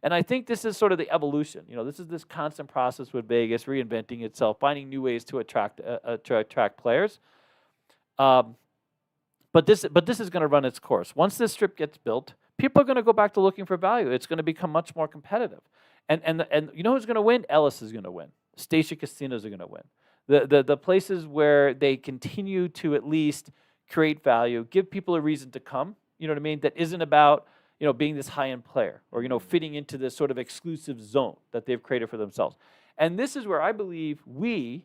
And I think this is sort of the evolution. This is this constant process with Vegas reinventing itself, finding new ways to attract players. But this is going to run its course. Once this strip gets built, people are going to go back to looking for value. It's going to become much more competitive. And you know who's going to win? Ellis is going to win. Station casinos are going to win. The places where they continue to at least create value, give people a reason to come. You know what I mean? That isn't about being this high-end player or fitting into this sort of exclusive zone that they've created for themselves. And this is where I believe we,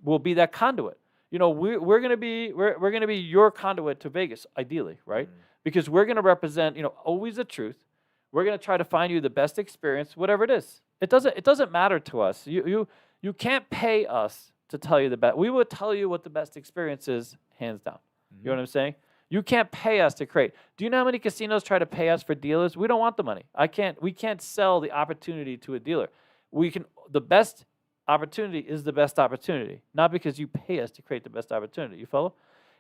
will be that conduit. We're going to be your conduit to Vegas, ideally, right? Because we're going to represent, always the truth. We're going to try to find you the best experience, whatever it is. It doesn't matter to us. You can't pay us to tell you the best. We will tell you what the best experience is, hands down. You know what I'm saying? You can't pay us to create. Do you know how many casinos try to pay us for dealers? We don't want the money. We can't sell the opportunity to a dealer. The best opportunity is the best opportunity, not because you pay us to create the best opportunity. You follow?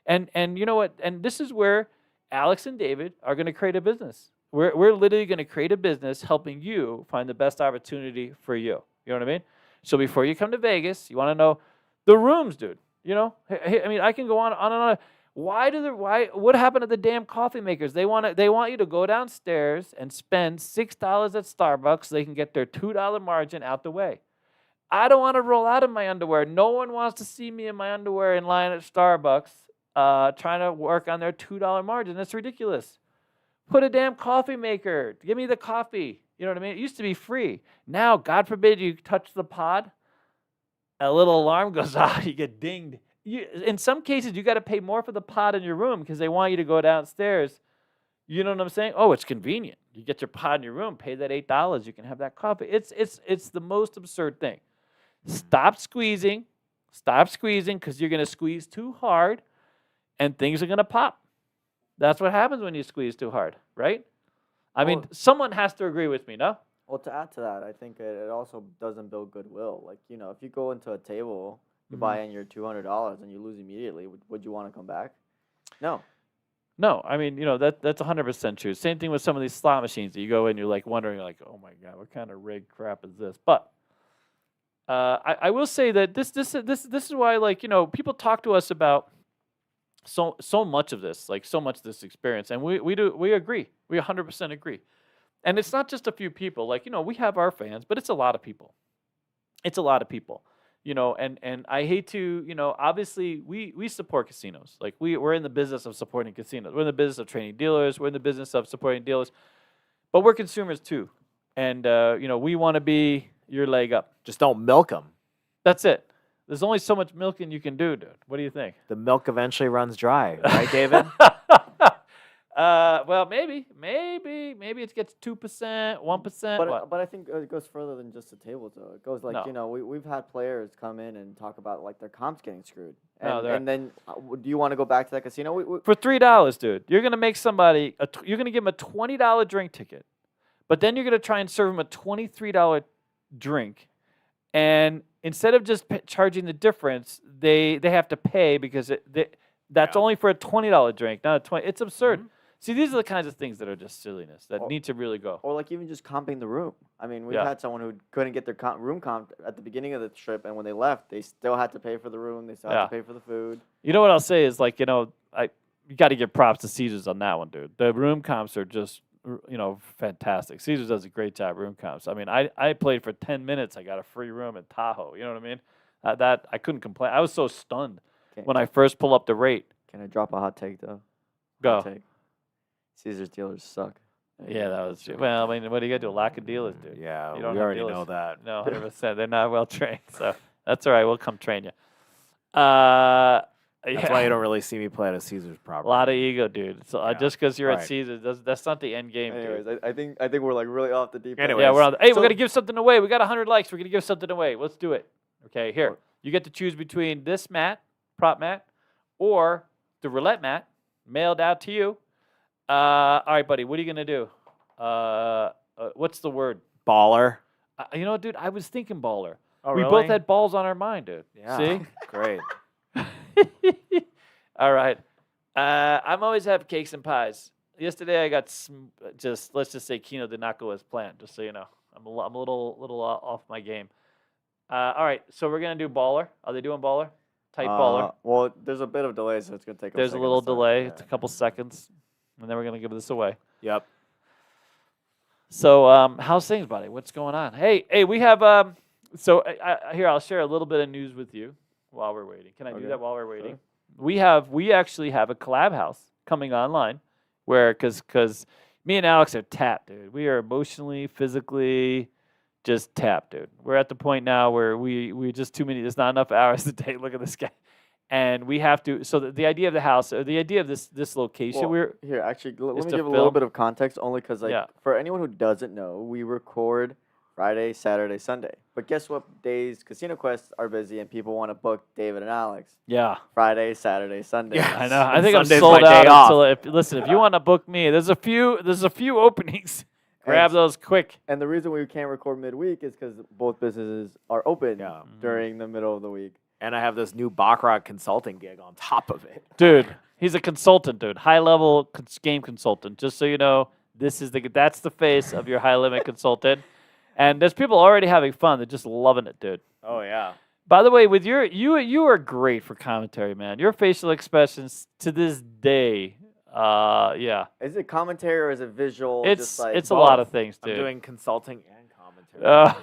And you know what? And this is where Alex and David are going to create a business. We're literally going to create a business helping you find the best opportunity for you. You know what I mean? So before you come to Vegas, you want to know the rooms, dude. I mean, I can go on and on. What happened to the damn coffee makers? They want you to go downstairs and spend $6 at Starbucks so they can get their $2 margin out the way. I don't want to roll out in my underwear. No one wants to see me in my underwear in line at Starbucks trying to work on their $2 margin. That's ridiculous. Put a damn coffee maker. Give me the coffee. You know what I mean? It used to be free. Now, God forbid you touch the pod, a little alarm goes off, you get dinged. In some cases, you got to pay more for the pod in your room because they want you to go downstairs. You know what I'm saying? Oh, it's convenient. You get your pod in your room, pay that $8, you can have that coffee. It's the most absurd thing. Stop squeezing because you're going to squeeze too hard and things are going to pop. That's what happens when you squeeze too hard, right? I mean, someone has to agree with me, no? Well, to add to that, I think it also doesn't build goodwill. Like, you know, if you go into a table, you buy in your $200 and you lose immediately, would you want to come back? No. No, I mean, you know, that's 100% true. Same thing with some of these slot machines that you go in, you're like wondering, like, oh my God, what kind of rigged crap is this? But I will say that this is why, like, you know, people talk to us about so much of this, like so much of this experience, and we agree, we 100% agree. And it's not just a few people, like, you know, we have our fans, but it's a lot of people. It's a lot of people. You know, and I hate to, you know, obviously we support casinos. Like we're in the business of supporting casinos. We're in the business of training dealers. We're in the business of supporting dealers. But we're consumers too. And, you know, we want to be your leg up. Just don't milk them. That's it. There's only so much milking you can do, dude. What do you think? The milk eventually runs dry, right, David? Well, maybe it gets 2%, 1%. But I think it goes further than just the tables, though. It goes like, No. you know, we've had players come in and talk about, like, their comps getting screwed. No, And then do you want to go back to that casino? For $3, dude, you're going to make somebody, you're going to give them a $20 drink ticket, but then you're going to try and serve them a $23 drink. And instead of just charging the difference, they have to pay because that's only for a $20 drink, not a 20. It's absurd. Mm-hmm. See, these are the kinds of things that are just silliness that need to really go. Or, like, even just comping the room. I mean, we've had someone who couldn't get their room comped at the beginning of the trip, and when they left, they still had to pay for the room. They still had to pay for the food. You know what I'll say is, like, you know, you got to give props to Caesars on that one, dude. The room comps are just, you know, fantastic. Caesars does a great job room comps. I mean, I played for 10 minutes. I got a free room in Tahoe. You know what I mean? That I couldn't complain. I was so stunned when I first pull up the rate. Can I drop a hot take, though? Go. Hot take. Caesars dealers suck. Yeah, that was true. Well, I mean, what do you got to do? Lack of dealers, dude. Yeah, You don't we have already dealers. know that. No, 100%. They're not well trained. So that's all right. We'll come train you. That's That's why you don't really see me play at a Caesars A property. lot of ego, dude. So just because you're at Right. Caesars, that's not the end game, Anyways, dude. I think we're, like, really off the deep end. Anyways. Yeah, we're on. Hey, So- we're gonna give something away. We got 100 likes. We're gonna give something away. Let's do it. Okay, here. You get to choose between this mat, prop mat, or the roulette mat, mailed out to you. All right, buddy. What are you gonna do? What's the word? Baller. You know what, dude? I was thinking baller. Oh, We really? both had balls on our mind, dude. Yeah. See? Great. All right. I'm always have cakes and pies. Yesterday I got let's just say Keno did not go as planned. Just so you know, I'm a little off my game. All right, so we're gonna do baller. Are they doing baller? Tight baller. Well, there's a bit of delay, so it's going to take There's a second little to start. delay. Yeah. It's a couple seconds, and then we're gonna give this away. Yep. So, how's things, buddy? What's going on? Hey, we have So here, I'll share a little bit of news with you while we're waiting. Can I do Okay. that while we're waiting? Sure. We actually have a collab house coming online, where because me and Alex are tapped, dude. We are emotionally, physically, just tapped, dude. We're at the point now where we just too many. There's not enough hours a day. Look at this guy. And we have to. So the idea of the house, or the idea of this location, Well, here, actually, let is me to give a little film. bit of context, only because, like, Yeah. for anyone who doesn't know, we record Friday, Saturday, Sunday. But guess what days Casino Quests are busy and people want to book David and Alex? yeah. Friday, Saturday, Sunday. Yeah, I know. I think I'm Sunday's sold my out day off. until if you want to book me, there's a few openings. Grab And- those quick. And the reason we can't record midweek is because both businesses are open Yeah. during the middle of the week. And I have this new Baccarat consulting gig on top of it. Dude, he's a consultant, dude. High level game consultant. Just so you know, that's the face of your high limit consultant. And there's people already having fun. They're just loving it, dude. Oh, yeah. By the way, with you are great for commentary, man. Your facial expressions to this day, yeah. Is it commentary or is it visual? It's just like a lot of both? things, I'm dude. doing consulting and commentary.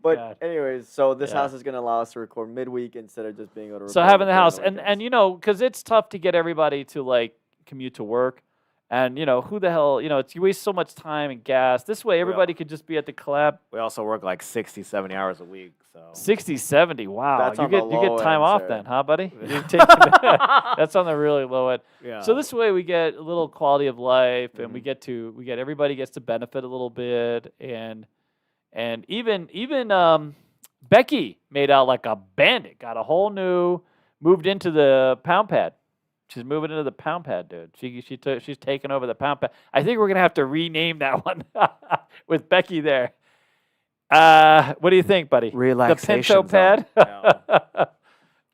But God. anyways, so this Yeah. house is gonna allow us to record midweek instead of just being able to. So record having the during house, and weekends. you know, because it's tough to get everybody to like commute to work, and you know who the hell, you know, you waste so much time and gas. This way, everybody could just be at the collab. We also work like 60, 70 hours a week. So 60, 70. Wow, That's you on the get low time end, off sir. then, huh, buddy? You're taking that's on the really low end. yeah. So this way we get a little quality of life, and we get everybody gets to benefit a little bit, and even Becky made out like a bandit, got a whole new, moved into the pound pad. She's moving into the pound pad, dude. She's taking over the pound pad. I think we're gonna have to rename that one with Becky there. What do you think, buddy? Relaxation The Pinto pad.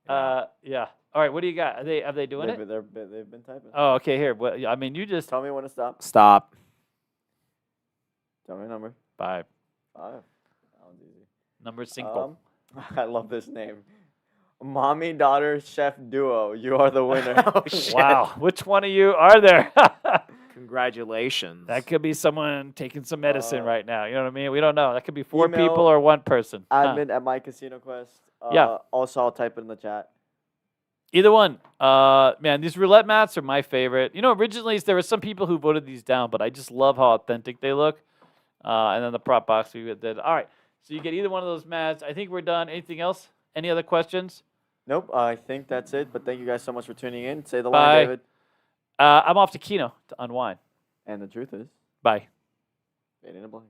Yeah. Yeah. All right. What do you got? Are they doing it? They've been typing. Oh, okay. Here. Well, I mean, you just Tell me when to stop. Stop. Tell me a number. 5. 5. That one's easy. Number 5. I love this name. Mommy daughter chef duo. You are the winner. Oh, shit. Wow. Which one of you are there? Congratulations. That could be someone taking some medicine right now. You know what I mean? We don't know. That could be 4 email people or 1 person. Admin at My Casino Quest. Yeah. Also, I'll type it in the chat. Either one. Man, these roulette mats are my favorite. You know, originally there were some people who voted these down, but I just love how authentic they look. And then the prop box we did. All right. So you get either one of those mats. I think we're done. Anything else? Any other questions? Nope. I think that's it. But thank you guys so much for tuning in. Say the Bye. line, David. I'm off to Keno to unwind. And the truth is, Bye. fade in a blank.